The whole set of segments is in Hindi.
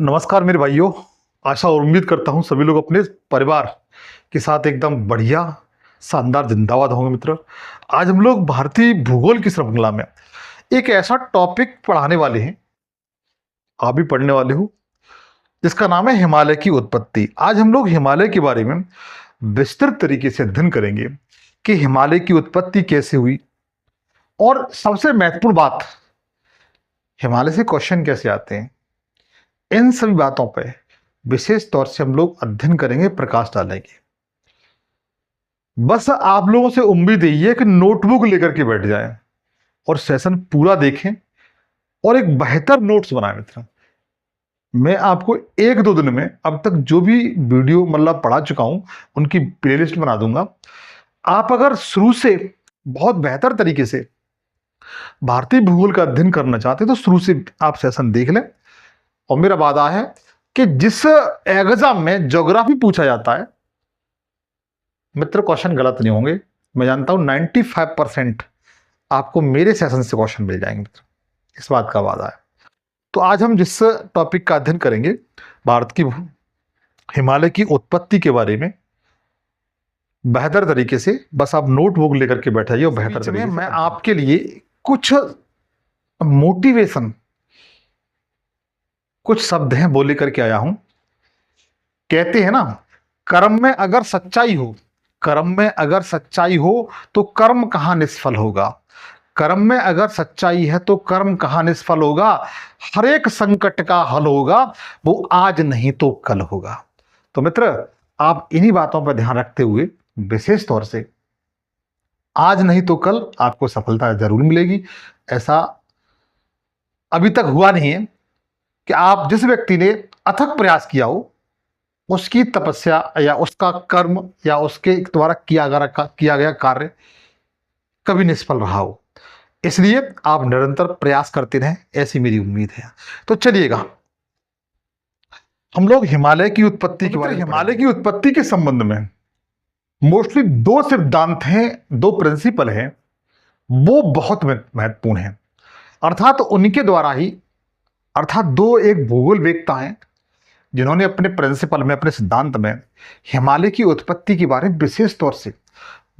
नमस्कार मेरे भाइयों। आशा और उम्मीद करता हूँ सभी लोग अपने परिवार के साथ एकदम बढ़िया शानदार जिंदाबाद होंगे। मित्र, आज हम लोग भारतीय भूगोल की श्रृंखला में एक ऐसा टॉपिक पढ़ाने वाले हैं, आप भी पढ़ने वाले हो, जिसका नाम है हिमालय की उत्पत्ति। आज हम लोग हिमालय के बारे में विस्तृत तरीके से अध्ययन करेंगे कि हिमालय की उत्पत्ति कैसे हुई, और सबसे महत्वपूर्ण बात, हिमालय से क्वेश्चन कैसे आते हैं। इन सभी बातों पर विशेष तौर से हम लोग अध्ययन करेंगे, प्रकाश डालेंगे। बस आप लोगों से उम्मीद यही है कि नोटबुक लेकर के बैठ जाएं और सेशन पूरा देखें और एक बेहतर नोट्स बनाएं। मित्र, मैं आपको एक दो दिन में अब तक जो भी वीडियो मतलब पढ़ा चुका हूं उनकी प्लेलिस्ट बना दूंगा। आप अगर शुरू से बहुत बेहतर तरीके से भारतीय भूगोल का अध्ययन करना चाहते हैं तो शुरू से आप सेशन देख लें। और मेरा वादा है कि जिस एग्जाम में ज्योग्राफी पूछा जाता है, मित्र क्वेश्चन गलत नहीं होंगे। मैं जानता हूं 95% आपको मेरे सेशन से क्वेश्चन मिल जाएंगे। मित्र, इस बात का वादा है। तो आज हम जिस टॉपिक का अध्ययन करेंगे, भारत की हिमालय की उत्पत्ति के बारे में बेहतर तरीके से, बस आप नोटबुक लेकर के बैठ जाइए और बेहतर तरीके से मैं आपके लिए कुछ मोटिवेशन, कुछ शब्द हैं बोले करके आया हूं। कहते हैं ना, कर्म में अगर सच्चाई हो, कर्म में अगर सच्चाई हो तो कर्म कहां निष्फल होगा। कर्म में अगर सच्चाई है तो कर्म कहां निष्फल होगा। हर एक संकट का हल होगा, वो आज नहीं तो कल होगा। तो मित्र, आप इन्हीं बातों पर ध्यान रखते हुए विशेष तौर से आज नहीं तो कल आपको सफलता जरूर मिलेगी। ऐसा अभी तक हुआ नहीं है कि आप जिस व्यक्ति ने अथक प्रयास किया हो उसकी तपस्या या उसका कर्म या उसके द्वारा किया गया कार्य कभी निष्फल रहा हो। इसलिए आप निरंतर प्रयास करते रहें, ऐसी मेरी उम्मीद है। तो चलिएगा, हम लोग हिमालय की उत्पत्ति के बारे में, हिमालय की उत्पत्ति के संबंध में मोस्टली दो सिद्धांत हैं, दो प्रिंसिपल हैं, वो बहुत महत्वपूर्ण हैं। अर्थात उनके द्वारा ही, अर्थात दो एक भूगोलवेत्ता हैं जिन्होंने अपने प्रिंसिपल में, अपने सिद्धांत में हिमालय की उत्पत्ति के बारे में विशेष तौर से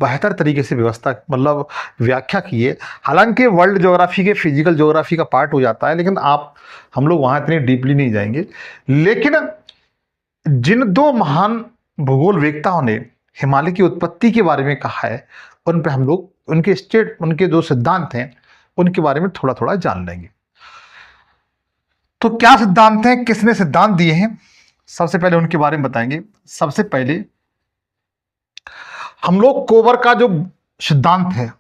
बेहतर तरीके से व्यवस्था मतलब व्याख्या की है। हालांकि वर्ल्ड ज्योग्राफी के फिजिकल ज्योग्राफी का पार्ट हो जाता है, लेकिन हम लोग वहां इतने डीपली नहीं जाएंगे। लेकिन जिन दो महान भूगोलवेत्ताओं ने हिमालय की उत्पत्ति के बारे में कहा है, उन पे हम लोग उनके जो सिद्धांत हैं उनके बारे में थोड़ा थोड़ा जान लेंगे। तो क्या सिद्धांत हैं, किसने सिद्धांत दिए हैं, सबसे पहले उनके बारे में बताएंगे। सबसे पहले हम लोग कोबर का जो सिद्धांत है,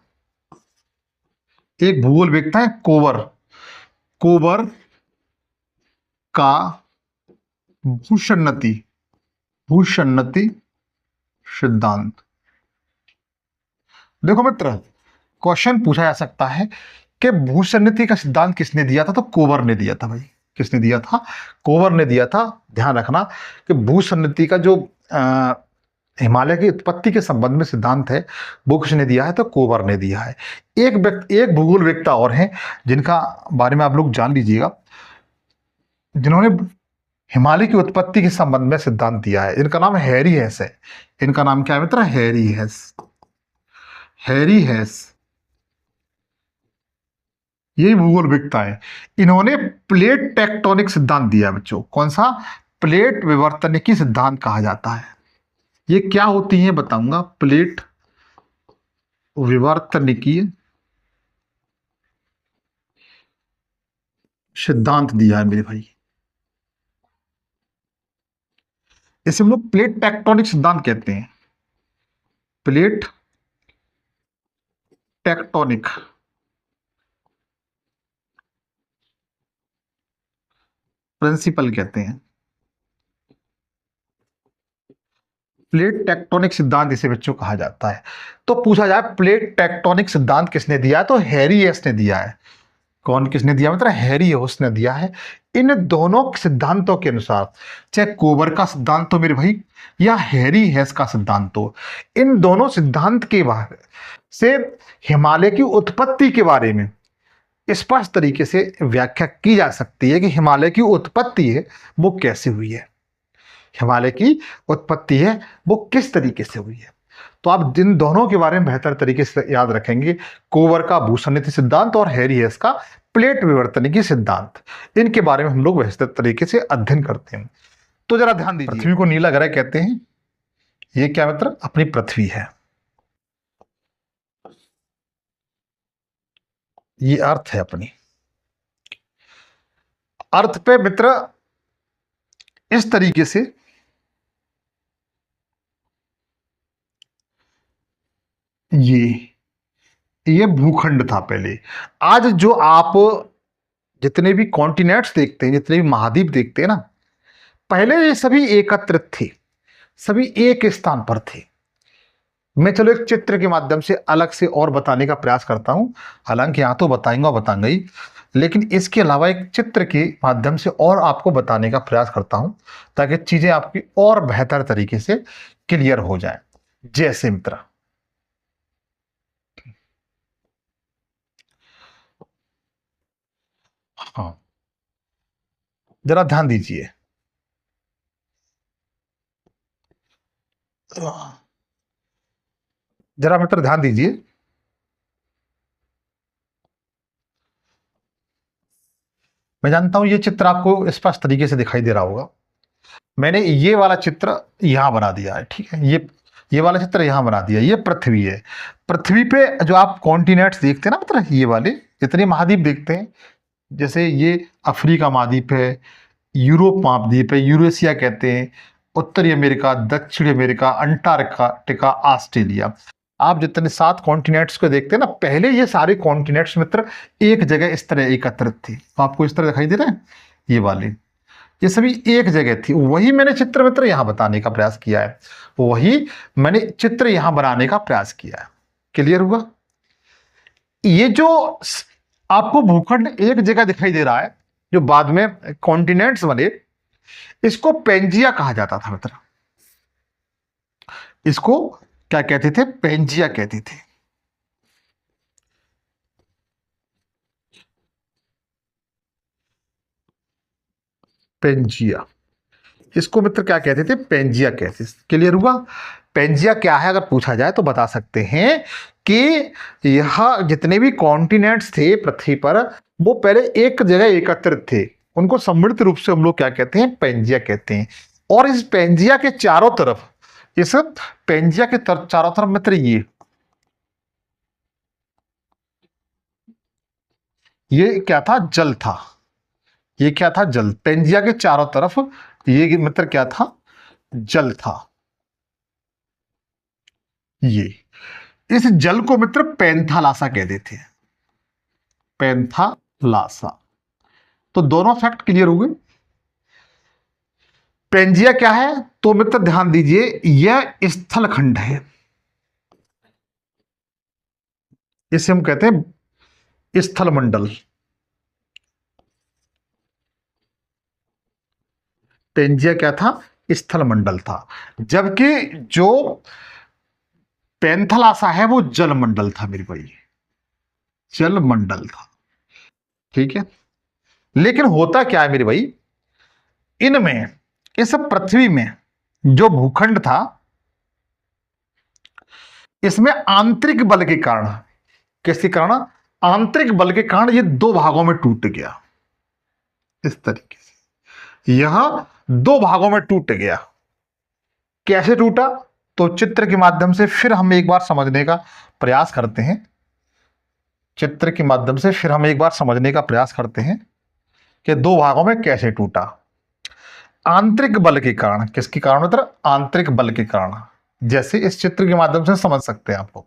एक भूगोलवेत्ता है कोबर का भूसन्नति सिद्धांत। देखो मित्र, क्वेश्चन पूछा जा सकता है कि भूसन्नति का सिद्धांत किसने दिया था, तो कोबर ने दिया था। भाई, किसने दिया था? कोबर ने दिया था। ध्यान रखना कि भूसन्नति का जो हिमालय की उत्पत्ति के संबंध में सिद्धांत है, वो किसने दिया है, तो कोबर ने दिया है। एक भूगोलवेत्ता और हैं जिनका बारे में आप लोग जान लीजिएगा, जिन्होंने हिमालय की उत्पत्ति के संबंध में सिद्धांत दिया है। इनका नाम हैरी हेस है। इनका नाम क्या है मित्र? हैरी हेस। यही भूगोलवेत्ता है। इन्होंने प्लेट टेक्टोनिक सिद्धांत दिया बच्चों। कौन सा? प्लेट विवर्तनिकी सिद्धांत कहा जाता है। ये क्या होती है बताऊंगा। प्लेट विवर्तनिकी सिद्धांत दिया है मेरे भाई। इसे हम लोग प्लेट टेक्टोनिक सिद्धांत कहते हैं। प्लेट टेक्टोनिक प्रिंसिपल कहते हैं। प्लेट टेक्टोनिक सिद्धांत इसे बच्चों कहा जाता है। तो पूछा जाए प्लेट टेक्टोनिक सिद्धांत किसने दिया है, तो हैरी हेस ने दिया है। कौन किसने दिया? मतलब हैरी हेस ने दिया है। इन दोनों सिद्धांतों के अनुसार, चाहे कोबर का सिद्धांत हो मेरे भाई या हैरी हेस का सिद्धांत हो, इन दोनों सिद्धांत के बारे से हिमालय की उत्पत्ति के बारे में स्पष्ट तरीके से व्याख्या की जा सकती है कि हिमालय की उत्पत्ति है वो कैसे हुई है, हिमालय की उत्पत्ति है वो किस तरीके से हुई है। तो आप जिन दोनों के बारे में बेहतर तरीके से याद रखेंगे, कोवर का भूसंनिधि सिद्धांत और हैरी हेस का प्लेट विवर्तनिकी सिद्धांत, इनके बारे में हम लोग बेहतर तरीके से अध्ययन करते हैं। तो जरा ध्यान दीजिए, पृथ्वी को नीला ग्रह कहते हैं। ये क्या मित्र, अपनी पृथ्वी है। ये अर्थ है अपनी। अर्थ पे मित्र इस तरीके से ये भूखंड था पहले। आज जो आप जितने भी कॉन्टिनेंट्स देखते हैं, जितने भी महाद्वीप देखते हैं ना, पहले ये सभी एकत्रित थे, सभी एक स्थान पर थे। मैं चलो एक चित्र के माध्यम से अलग से और बताने का प्रयास करता हूं, हालांकि यहां तो बताऊंगा ही, लेकिन इसके अलावा एक चित्र के माध्यम से और आपको बताने का प्रयास करता हूं ताकि चीजें आपकी और बेहतर तरीके से क्लियर हो जाए। जैसे मित्र, हाँ, जरा ध्यान दीजिए। जरा मित्र ध्यान दीजिए। मैं जानता हूं ये चित्र आपको स्पष्ट तरीके से दिखाई दे रहा होगा। मैंने ये वाला चित्र यहां बना दिया है, ठीक है। ये वाला चित्र यहां बना दिया। ये पृथ्वी है। पृथ्वी पे जो आप कॉन्टिनेंट्स देखते हैं ना, मतलब ये वाले जितने महाद्वीप देखते हैं, जैसे ये अफ्रीका महाद्वीप है, यूरोप महाद्वीप है, यूरेशिया कहते हैं, उत्तरी अमेरिका, दक्षिण अमेरिका, अंटार्कटिका, ऑस्ट्रेलिया, आप जितने 7 कॉन्टिनेंट्स को देखते हैं ना, पहले ये सारे कॉन्टिनेंट्स मित्र एक जगह इस तरह एकत्रित थे। तो आपको इस तरह दिखाई दे रहे हैं ये वाले, ये सभी एक जगह थी। वही मैंने चित्र मित्र यहां बताने का प्रयास किया है, वही मैंने चित्र यहां बनाने का प्रयास किया है। क्लियर हुआ? ये जो आपको भूखंड एक जगह दिखाई दे रहा है, जो बाद में कॉन्टिनेंट्स बने, इसको पेंजिया कहा जाता था मित्र। इसको क्या कहते थे? पेंजिया कहते थे। पेंजिया, इसको मित्र क्या कहते थे? पेंजिया कहते। क्लियर हुआ? पेंजिया क्या है अगर पूछा जाए तो बता सकते हैं कि यह जितने भी कॉन्टिनेंट्स थे पृथ्वी पर, वो पहले एक जगह एकत्रित थे। उनको सम्मिलित रूप से हम लोग क्या कहते हैं? पेंजिया कहते हैं। और इस पेंजिया के चारों तरफ, इस पेंजिया के चारों तरफ मित्र ये क्या था? जल था। ये क्या था? जल। पेंजिया के चारों तरफ ये मित्र क्या था? जल था। ये इस जल को मित्र पेंथालासा कहते थे। पेंथालासा। तो दोनों फैक्ट क्लियर हो गए। पेंजिया क्या है तो मित्र ध्यान दीजिए, यह स्थल खंड है। इसे हम कहते हैं स्थल मंडल। पेंजिया क्या था? स्थल मंडल था। जबकि जो पेंथलासा है वो जल मंडल था मेरे भाई, जल मंडल था। ठीक है। लेकिन होता क्या है मेरे भाई, इनमें, इस पृथ्वी में जो भूखंड था, इसमें आंतरिक बल के कारण, किसके कारण? आंतरिक बल के कारण ये दो भागों में टूट गया। इस तरीके से यह दो भागों में टूट गया। कैसे टूटा? तो चित्र के माध्यम से फिर हम एक बार समझने का प्रयास करते हैं। चित्र के माध्यम से फिर हम एक बार समझने का प्रयास करते हैं कि दो भागों में कैसे टूटा। आंतरिक बल के कारण। किसके कारण? मतलब आंतरिक बल के कारण। जैसे इस चित्र के माध्यम से समझ सकते हैं आप लोग,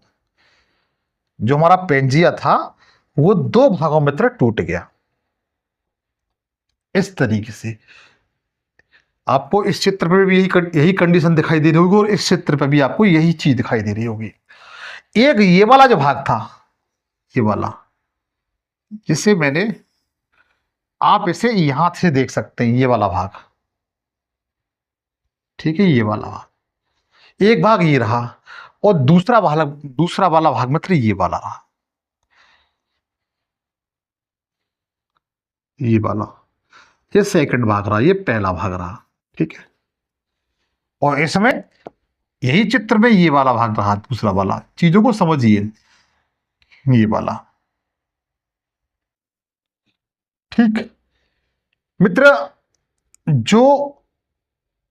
जो हमारा पेंजिया था वो दो भागों में तरह टूट गया। इस तरीके से आपको इस चित्र पर भी यही कंडीशन दिखाई दे रही होगी, और इस चित्र पर भी आपको यही चीज दिखाई दे रही होगी। एक ये वाला जो भाग था, ये वाला, जिसे मैंने, आप इसे यहां से देख सकते हैं, ये वाला भाग, ठीक है, ये वाला भाग, एक भाग ये रहा, और दूसरा वाला भाग मतलब ये वाला रहा। ये वाला, ये सेकंड भाग रहा, ये पहला भाग रहा, ठीक है। और इसमें यही चित्र में ये वाला भाग रहा, दूसरा वाला। चीजों को समझिए, ये वाला, ठीक। मित्र, जो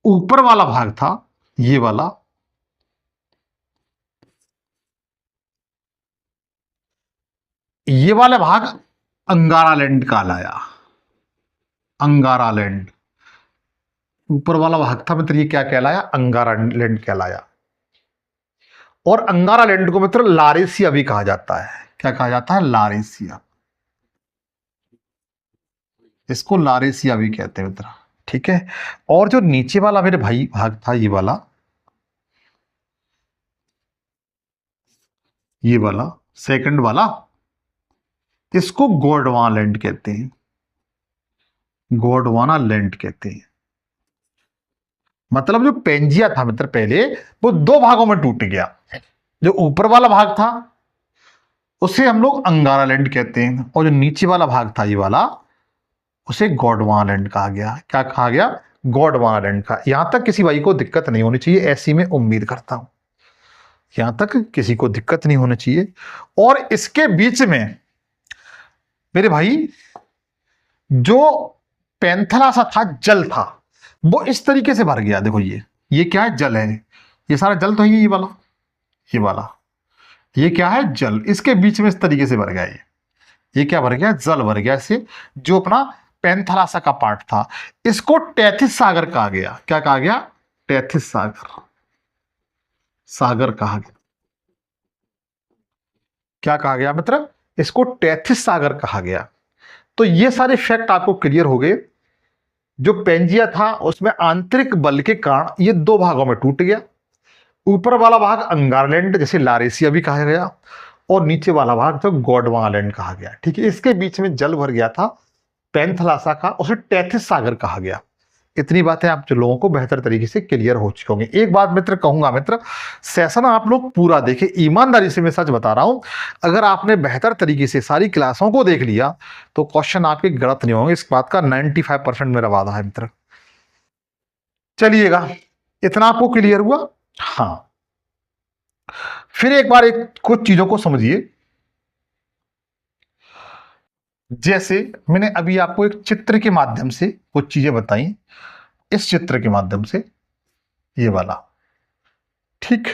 ऊपर वाला भाग था, ये वाला, ये वाला भाग अंगारा लैंड कहलाया। अंगारा लैंड, ऊपर वाला भाग था मित्र, ये क्या कहलाया? अंगारा लैंड कहलाया। और अंगारा लैंड को मित्र लारेसिया भी कहा जाता है। क्या कहा जाता है? लारेसिया। इसको लारेसिया भी कहते हैं मित्र, ठीक है। और जो नीचे वाला मेरे भाई भाग था, ये वाला सेकंड वाला, इसको गोंडवाना लैंड कहते हैं। गोंडवाना लैंड कहते हैं। मतलब जो पेंजिया था मित्र पहले, वो दो भागों में टूट गया। जो ऊपर वाला भाग था उसे हम लोग अंगारा लैंड कहते हैं, और जो नीचे वाला भाग था, ये वाला, उसे गोंडवाना लैंड कहा गया। क्या कहा गया? गोंडवाना लैंड का। यहां तक किसी भाई को दिक्कत नहीं होनी चाहिए, ऐसी मैं उम्मीद करता हूं। यहां तक किसी को दिक्कत नहीं होनी चाहिए। और इसके बीच में मेरे भाई जो पैंथला सा था, जल था, वो इस तरीके से भर गया। देखो ये क्या है? जल है। ये सारा जल तो है, ये वाला, ये वाला, ये क्या है? जल। इसके बीच में इस तरीके से भर गया। ये क्या भर गया? जल भर गया। इससे जो अपना पैंथलासा का पार्ट था, इसको टेथिस सागर कहा गया। क्या कहा गया? टेथिस सागर। सागर कहा गया। क्या कहा गया मित्र? इसको टेथिस सागर कहा गया। तो ये सारे फैक्ट आपको क्लियर हो गए। जो पेंजिया था उसमें आंतरिक बल के कारण ये दो भागों में टूट गया। ऊपर वाला भाग अंगारलैंड, जैसे लारेसिया भी कहा गया, और नीचे वाला भाग जो गोंडवाना लैंड कहा गया, ठीक है। इसके बीच में जल भर गया था पैंथलासा का, उसे टेथिस सागर कहा गया। इतनी बातें आप जो लोगों को बेहतर तरीके से क्लियर हो चुके होंगे। एक बात मित्र कहूंगा, मित्र सेशन आप लोग पूरा देखें, ईमानदारी से मैं सच बता रहा हूं। अगर आपने बेहतर तरीके से सारी क्लासों को देख लिया तो क्वेश्चन आपके गलत नहीं होंगे, इस बात का 95% मेरा वादा है मित्र। चलिएगा, इतना आपको क्लियर हुआ? हाँ, फिर एक बार कुछ चीजों को समझिए। जैसे मैंने अभी आपको एक चित्र के माध्यम से कुछ चीजें बताई, इस चित्र के माध्यम से, ये वाला, ठीक।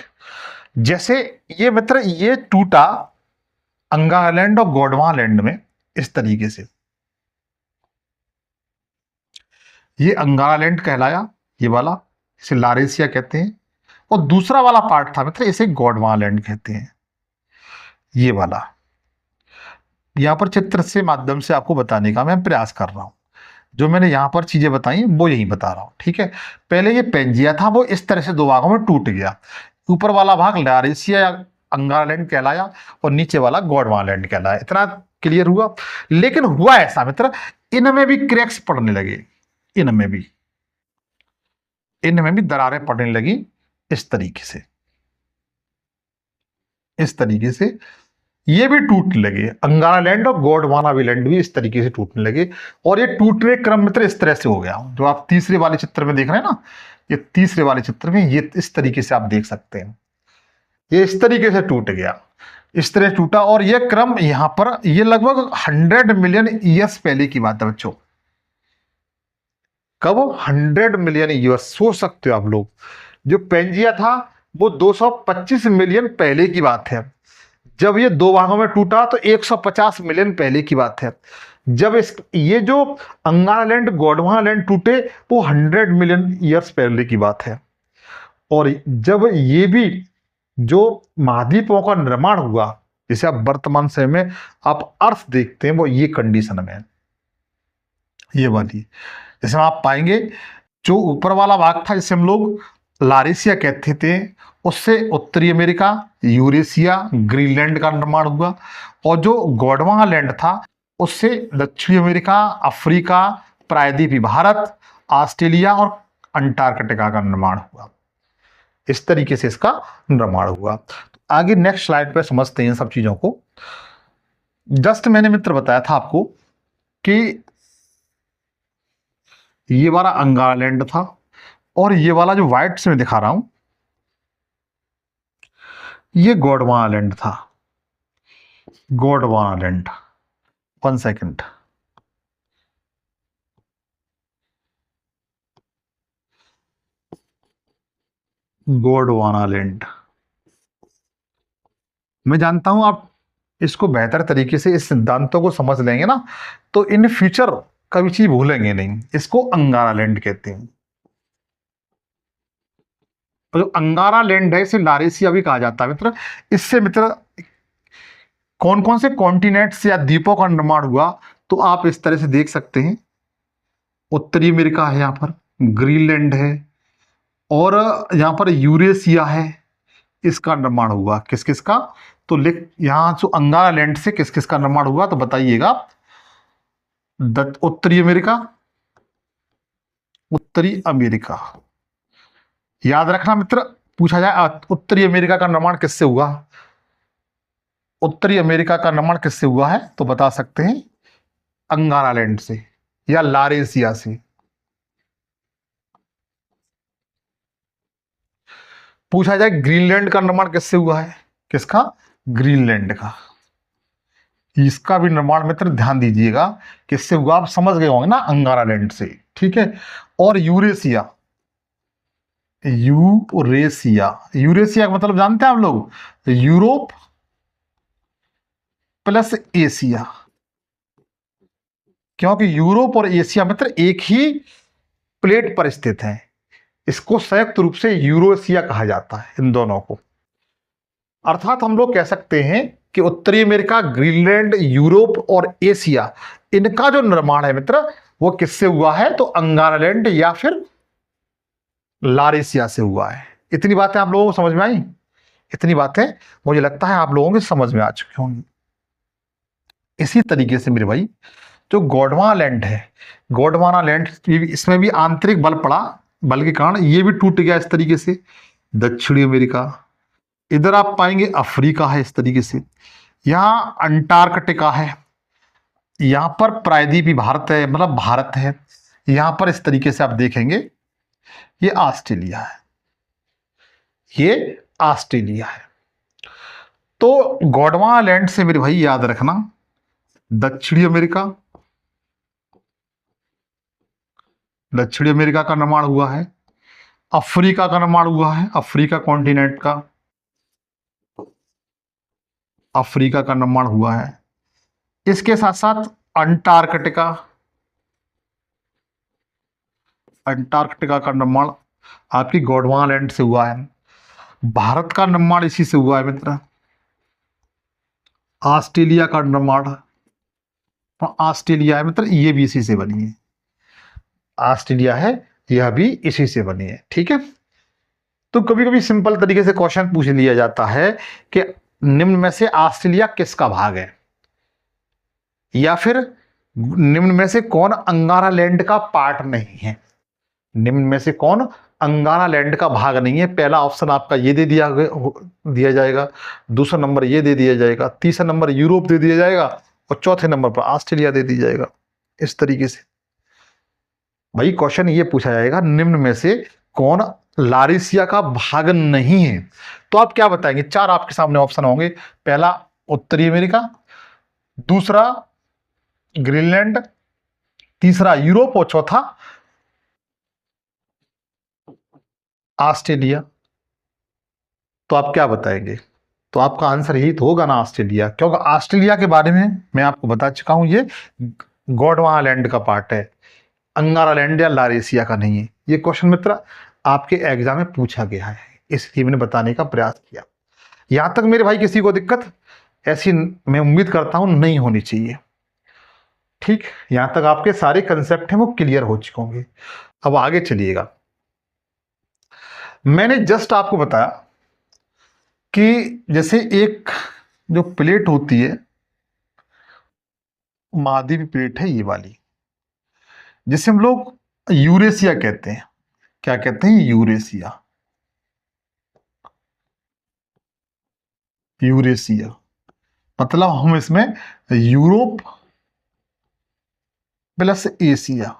जैसे ये मित्र ये टूटा अंगालैंड और गोंडवाना लैंड में इस तरीके से, ये अंगारा लैंड कहलाया, ये वाला, इसे लारेसिया कहते हैं। और दूसरा वाला पार्ट था मित्र, इसे गोंडवाना लैंड कहते हैं, ये वाला। यहां पर चित्र से माध्यम से आपको बताने का मैं प्रयास कर रहा हूं। जो मैंने यहां पर चीजें बताई वो यही बता रहा हूं, ठीक है। पहले ये पेंजिया था, वो इस तरह से दो भागों में टूट गया। ऊपर वाला भाग लारेसिया या अंगारा लैंड कहलाया, और नीचे वाला गोंडवाना लैंड कहलाया। इतना क्लियर हुआ। लेकिन हुआ ऐसा मित्र, इनमें भी क्रैक्स पड़ने लगे, इनमें भी दरारें पड़ने लगी, इस तरीके से, इस तरीके से ये भी टूटने लगे। अंगारा लैंड और गोंडवाना भी लैंड भी इस तरीके से टूटने लगे। और ये टूटने क्रम मित्र इस तरह से हो गया, जो आप तीसरे वाले चित्र में देख रहे हैं ना, ये तीसरे वाले चित्र में ये इस तरीके से आप देख सकते हैं, ये इस तरीके से टूट गया, इस तरह टूटा। और ये क्रम यहां पर, ये लगभग 100 मिलियन ईयर्स पहले की बात है बच्चों। कब? 100 मिलियन ईयर्स। सोच सकते हो आप लोग, जो पेंजिया था वो 225 मिलियन पहले की बात है। जब ये दो भागों में टूटा तो 150 मिलियन पहले की बात है। जब ये जो अंगारा लैंड गोंडवाना लैंड टूटे वो 100 मिलियन ईयर्स पहले की बात है। और जब ये भी जो महाद्वीपों का निर्माण हुआ, जैसे आप वर्तमान समय में आप अर्थ देखते हैं, वो ये कंडीशन में है, ये वाली। जैसे आप पाएंगे जो ऊपर वाला भाग था जिसे हम लोग लारेसिया कहते थे, उससे उत्तरी अमेरिका, यूरेशिया, ग्रीनलैंड का निर्माण हुआ। और जो गोंडवाना लैंड था उससे दक्षिणी अमेरिका, अफ्रीका, प्रायद्वीपीय भारत, ऑस्ट्रेलिया और अंटार्कटिका का निर्माण हुआ। इस तरीके से इसका निर्माण हुआ। तो आगे नेक्स्ट स्लाइड पे समझते हैं इन सब चीजों को। जस्ट मैंने मित्र बताया था आपको कि ये वाला अंगारालैंड था, और ये वाला जो व्हाइट से मैं दिखा रहा हूं ये गोंडवानालैंड था। Gondwanaland, 1 second. गोंडवानालैंड, मैं जानता हूं आप इसको बेहतर तरीके से इस सिद्धांतों को समझ लेंगे ना, तो इन फ्यूचर कभी चीज भूलेंगे नहीं। इसको अंगारालैंड कहते हैं। तो जो अंगारालैंड है इसे लारेसिया भी कहा जाता है मित्र। इससे मित्र कौन कौन से कॉन्टिनेंट्स या द्वीपों का निर्माण हुआ, तो आप इस तरह से देख सकते हैं। उत्तरी अमेरिका है, यहाँ पर ग्रीनलैंड है, और यहाँ पर यूरेशिया है। इसका निर्माण हुआ किस किस का, तो लिख यहाँ जो अंगारालैंड से किस किस का निर्माण हुआ, तो बताइएगा। उत्तरी अमेरिका, उत्तरी अमेरिका याद रखना मित्र। पूछा जाए उत्तरी अमेरिका का निर्माण किससे हुआ, उत्तरी अमेरिका का निर्माण किससे हुआ है, तो बता सकते हैं अंगारालैंड से या लारेसिया से। पूछा जाए ग्रीनलैंड का निर्माण किससे हुआ है, किसका, ग्रीनलैंड का। इसका भी निर्माण मित्र ध्यान दीजिएगा किससे हुआ, आप समझ गए होंगे ना, अंगारालैंड से। ठीक है। और यूरेशिया, यूरेशिया, यूरेशिया का मतलब जानते हैं आप लोग, यूरोप प्लस एशिया। क्योंकि यूरोप और एशिया मित्र एक ही प्लेट पर स्थित हैं, इसको संयुक्त रूप से यूरोशिया कहा जाता है, इन दोनों को। अर्थात हम लोग कह सकते हैं कि उत्तरी अमेरिका, ग्रीनलैंड, यूरोप और एशिया, इनका जो निर्माण है मित्र वो किससे हुआ है, तो अंगारालैंड या फिर लारेशिया से हुआ है। इतनी बातें आप लोगों को समझ में आई, इतनी बातें मुझे लगता है आप लोगों के समझ में आ चुकी होंगी। इसी तरीके से मेरे भाई जो गोंडवानालैंड है, गोंडवानालैंड इसमें भी आंतरिक बल पड़ा, बल के कारण ये भी टूट गया इस तरीके से। दक्षिणी अमेरिका, इधर आप पाएंगे अफ्रीका है इस तरीके से, यहाँ अंटार्कटिका है, यहाँ पर प्रायद्वीपी भारत है, मतलब भारत है। यहाँ पर इस तरीके से आप देखेंगे ये ऑस्ट्रेलिया है, ये ऑस्ट्रेलिया है। तो गोंडवानालैंड से मेरे भाई याद रखना, दक्षिणी अमेरिका, दक्षिणी अमेरिका का निर्माण हुआ है, अफ्रीका का निर्माण हुआ है, अफ्रीका कॉन्टिनेंट का, अफ्रीका का निर्माण हुआ है। इसके साथ साथ अंटार्कटिका, अंटार्कटिका का निर्माण आपकी गोंडवानालैंड से हुआ है। भारत का निर्माण इसी से हुआ है मित्र। ऑस्ट्रेलिया का निर्माण, ऑस्ट्रेलिया है मित्र, ये भी इसी से बनी है। ऑस्ट्रेलिया है, यह भी इसी से बनी है। ठीक है। तो कभी कभी सिंपल तरीके से क्वेश्चन पूछ लिया जाता है कि निम्न में से ऑस्ट्रेलिया किसका भाग है, या फिर निम्न में से कौन अंगारालैंड का पार्ट नहीं है। निम्न में से कौन अंगारालैंड का भाग नहीं है। पहला ऑप्शन आपका ये दे दिया जाएगा, दूसरा नंबर ये दे दिया जाएगा, तीसरा नंबर यूरोप दे दिया जाएगा, और चौथे नंबर पर ऑस्ट्रेलिया दे दिया जाएगा। इस तरीके से भाई क्वेश्चन ये पूछा जाएगा, निम्न में से कौन लारेशिया का भाग नहीं है। तो आप क्या बताएंगे, चार आपके सामने ऑप्शन होंगे। पहला उत्तरी अमेरिका, दूसरा ग्रीनलैंड, तीसरा यूरोप, और चौथा ऑस्ट्रेलिया। तो आप क्या बताएंगे, तो आपका आंसर यही तो होगा ना, ऑस्ट्रेलिया। क्योंकि ऑस्ट्रेलिया के बारे में मैं आपको बता चुका हूं, ये गोंडवानालैंड का पार्ट है, अंगारालैंड या लारेशिया का नहीं है। ये क्वेश्चन मित्र आपके एग्जाम में पूछा गया है, इसलिए मैंने बताने का प्रयास किया। यहां तक मेरे भाई किसी को दिक्कत ऐसी मैं उम्मीद करता हूं नहीं होनी चाहिए। ठीक, यहां तक आपके सारे कंसेप्ट हैं वो क्लियर हो चुके होंगे। अब आगे चलिएगा। मैंने जस्ट आपको बताया कि जैसे एक जो प्लेट होती है, महाद्वीपीय प्लेट है ये वाली, जिसे हम लोग यूरेशिया कहते हैं। क्या कहते हैं, यूरेशिया, यूरेशिया। मतलब हम इसमें यूरोप प्लस एशिया,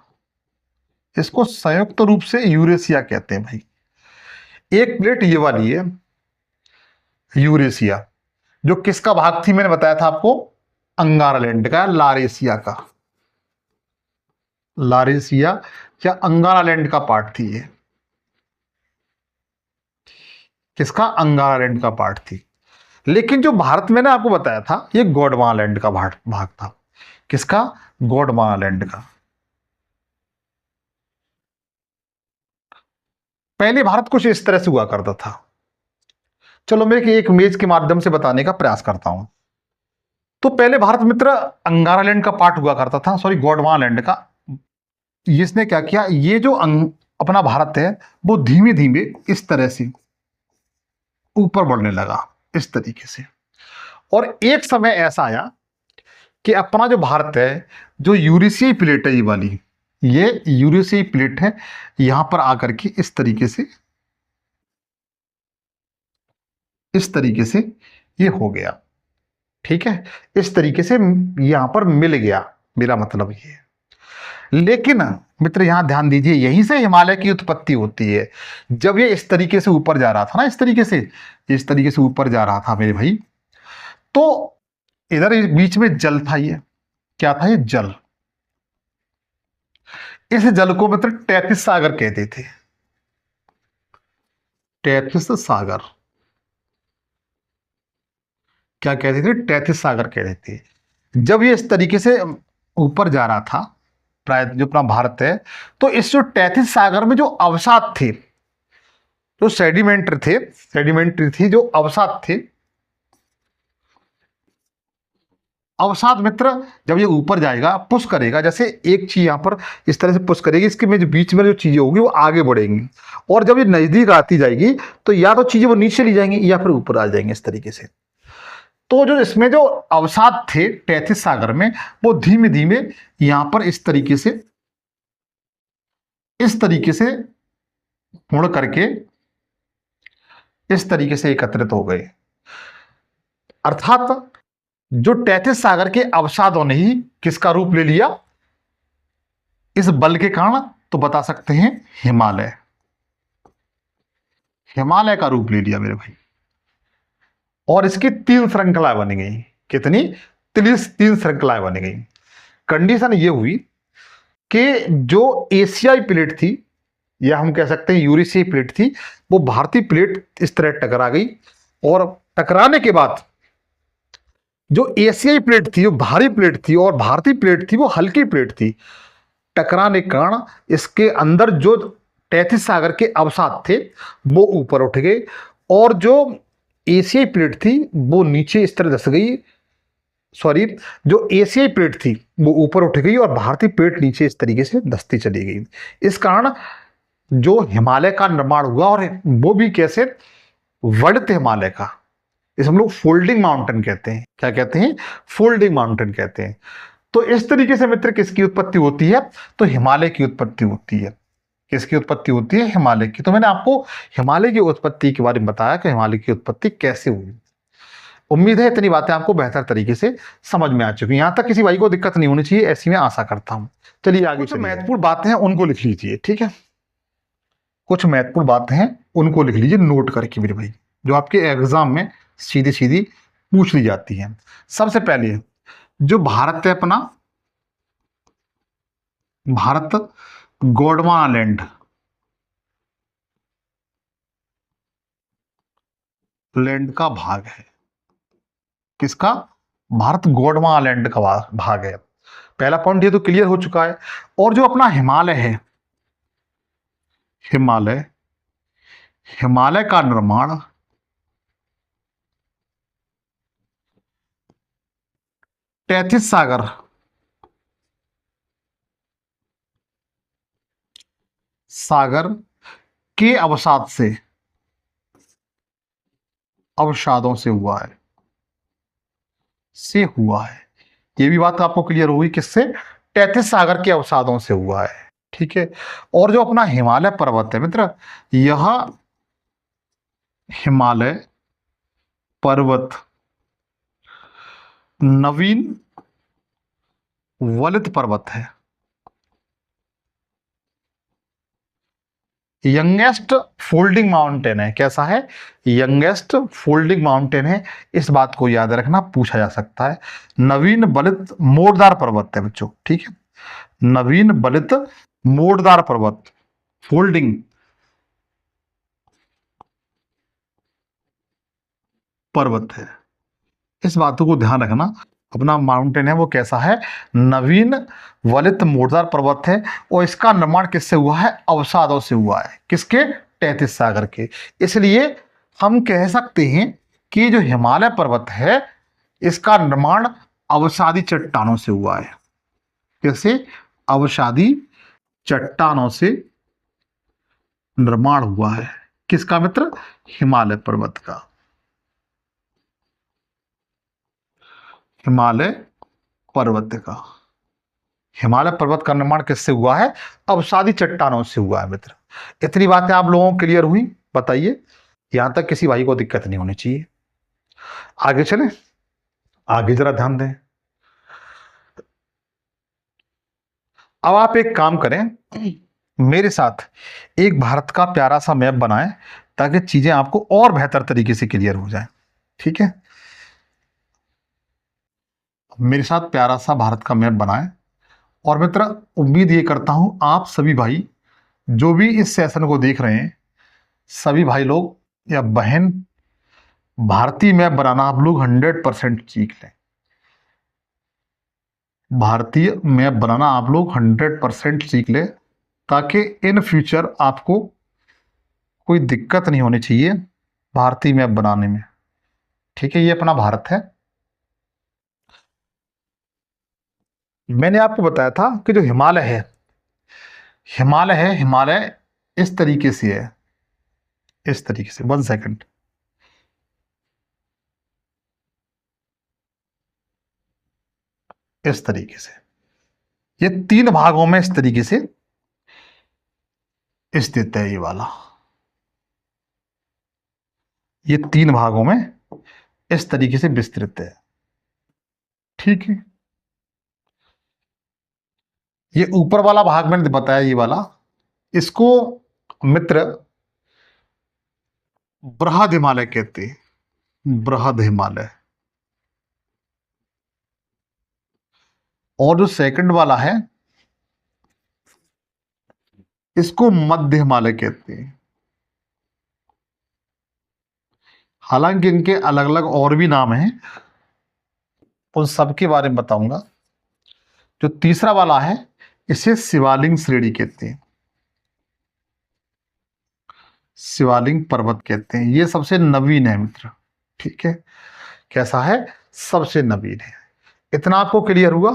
इसको संयुक्त रूप से यूरेशिया कहते हैं भाई। एक प्लेट ये वाली है यूरेशिया, जो किसका भाग थी, मैंने बताया था आपको, अंगारालैंड का, लारेशिया का, लारेशिया या अंगारालैंड का पार्ट थी ये, किसका, अंगारालैंड का पार्ट थी। लेकिन जो भारत में ना आपको बताया था, ये गोंडवानालैंड का भाग था। किसका, गोंडवानालैंड का। पहले भारत कुछ इस तरह से हुआ करता था। चलो मैं एक इमेज के माध्यम से बताने का प्रयास करता हूं। तो पहले भारत मित्र अंगारालैंड का पार्ट हुआ करता था, सॉरी गोंडवानालैंड का। इसने क्या किया, ये जो अपना भारत है वो धीमे धीमे इस तरह से ऊपर बढ़ने लगा, इस तरीके से। और एक समय ऐसा आया कि अपना जो भारत है, जो यूरेशियाई प्लेट है ये वाली, ये यूरेशियाई प्लेट है, यहां पर आकर के इस तरीके से, इस तरीके से ये हो गया। ठीक है, इस तरीके से यहां पर मिल गया, मेरा मतलब ये। लेकिन मित्र यहां ध्यान दीजिए, यहीं से हिमालय की उत्पत्ति होती है। जब ये इस तरीके से ऊपर जा रहा था ना, इस तरीके से, इस तरीके से ऊपर जा रहा था मेरे भाई, तो इधर बीच में जल था, ये क्या था, ये जल। इस जल को मतलब टैथिस सागर कहते थे, टैथिस सागर। क्या कहते थे, टैथिस सागर कहते थे। जब ये इस तरीके से ऊपर जा रहा था, प्राय जो अपना भारत है, तो इस जो टैथिस सागर में जो अवसाद थे, जो सेडिमेंट्री थी, जो अवसाद थे, अवसाद मित्र जब ये ऊपर जाएगा, पुश करेगा, जैसे एक चीज यहां पर इस तरह से पुश करेगी, इसके में जो बीच में जो चीजें होगी वो आगे बढ़ेंगी, और जब ये नजदीक आती जाएगी तो या तो चीजें वो नीचे ली जाएंगी या फिर ऊपर आ जाएंगी, इस तरीके से। तो जो इसमें जो अवसाद थे टैथिस सागर में, वो धीमे धीमे यहां पर इस तरीके से, इस तरीके से मुड़ करके इस तरीके से एकत्रित हो गए। अर्थात जो टैथिस सागर के अवसादों ने ही किसका रूप ले लिया, इस बल के कारण, तो बता सकते हैं हिमालय, हिमालय का रूप ले लिया मेरे भाई। और इसकी 3 श्रृंखलाएं बन गई। कितनी, 3 श्रृंखलाएं बन गई। कंडीशन ये हुई कि जो एशियाई प्लेट थी, या हम कह सकते हैं यूरेशियाई प्लेट थी, वो भारतीय प्लेट इस तरह टकरा गई, और टकराने के बाद जो एशियाई प्लेट थी, जो भारी प्लेट थी, और भारतीय प्लेट थी वो हल्की प्लेट थी। टकराने के कारण इसके अंदर जो टैथिस सागर के अवसाद थे वो ऊपर उठ गए, और जो एशियाई प्लेट थी वो नीचे इस तरह धस गई, सॉरी, जो एशियाई प्लेट थी वो ऊपर उठ गई और भारतीय प्लेट नीचे इस तरीके से धसती चली गई। इस कारण जो हिमालय का निर्माण हुआ, और वो भी कैसे, वर्णित हिमालय का। इस हम लोग फोल्डिंग माउंटेन कहते हैं। क्या कहते हैं, फोल्डिंग माउंटेन कहते हैं। तो इस तरीके से मित्र किसकी उत्पत्ति होती है, तो हिमालय की उत्पत्ति होती है। किसकी उत्पत्ति होती है, हिमालय की। तो मैंने आपको हिमालय की उत्पत्ति के बारे में बताया कि हिमालय की उत्पत्ति कैसे हुई। उम्मीद है इतनी बातें आपको बेहतर तरीके से समझ में आ चुकी। यहां तक किसी भाई को दिक्कत नहीं होनी चाहिए, ऐसी मैं आशा करता हूं। चलिए आगे, कुछ महत्वपूर्ण बातें हैं उनको लिख लीजिए, ठीक है। कुछ महत्वपूर्ण बातें हैं उनको लिख लीजिए नोट करके मेरे भाई, जो आपके एग्जाम में सीधी सीधी पूछ ली जाती है। सबसे पहले जो भारत है अपना, भारत गोंडवानालैंड लैंड का भाग है। किसका, भारत गोंडवानालैंड का भाग है। पहला पॉइंट ये तो क्लियर हो चुका है। और जो अपना हिमालय है, हिमालय, हिमालय का निर्माण टैथिस सागर, सागर के अवसाद से, अवसादों से हुआ है, से हुआ है। ये भी बात आपको क्लियर होगी, किससे, टैथिस सागर के अवसादों से हुआ है, ठीक है। और जो अपना हिमालय पर्वत है मित्र, यह हिमालय पर्वत नवीन वलित पर्वत है, यंगेस्ट फोल्डिंग माउंटेन है। कैसा है? यंगेस्ट फोल्डिंग माउंटेन है। इस बात को याद रखना, पूछा जा सकता है। नवीन बलित मोड़दार पर्वत है बच्चों, ठीक है। नवीन बलित मोड़दार पर्वत, फोल्डिंग पर्वत है। इस बातों को ध्यान रखना। अपना माउंटेन है वो कैसा है? नवीन वलित मोड़दार पर्वत है। और इसका निर्माण किससे हुआ है? अवसादों से हुआ है। किसके? तैतीस सागर के। इसलिए हम कह सकते हैं कि जो हिमालय पर्वत है इसका निर्माण अवसादी चट्टानों से हुआ है। कैसे? अवसादी चट्टानों से निर्माण हुआ है। किसका मित्र? हिमालय पर्वत का। हिमालय पर्वत का। हिमालय पर्वत का निर्माण किससे हुआ है? अवसादी चट्टानों से हुआ है मित्र। इतनी बातें आप लोगों को क्लियर हुई? बताइए, यहां तक किसी भाई को दिक्कत नहीं होनी चाहिए। आगे चलें, आगे जरा ध्यान दें। अब आप एक काम करें, मेरे साथ एक भारत का प्यारा सा मैप बनाएं ताकि चीजें आपको और बेहतर तरीके से क्लियर हो जाएं। ठीक है, मेरे साथ प्यारा सा भारत का मैप बनाएं। और मित्र, उम्मीद ये करता हूं आप सभी भाई जो भी इस सेशन को देख रहे हैं, सभी भाई लोग या बहन भारतीय मैप बनाना आप लोग 100% सीख लें। भारतीय मैप बनाना आप लोग 100% सीख लें ताकि इन फ्यूचर आपको कोई दिक्कत नहीं होनी चाहिए भारतीय मैप बनाने में। ठीक है, ये अपना भारत है। मैंने आपको बताया था कि जो हिमालय है, हिमालय इस तरीके से है, इस तरीके से। 1 सेकंड। इस तरीके से ये 3 भागों में इस तरीके से स्थित है। ये वाला, ये 3 भागों में इस तरीके से विस्तृत है। ठीक है, ये ऊपर वाला भाग मैंने बताया, ये वाला, इसको मित्र बृहद हिमालय कहते हैं। बृहद हिमालय। और जो सेकंड वाला है इसको मध्य हिमालय कहते हैं। हालांकि इनके अलग अलग और भी नाम हैं, उन सब के बारे में बताऊंगा। जो तीसरा वाला है इसे शिवालिक श्रेणी कहते हैं। शिवालिक पर्वत कहते हैं। ये सबसे नवीन है मित्र। ठीक है, कैसा है? सबसे नवीन है। इतना आपको क्लियर हुआ?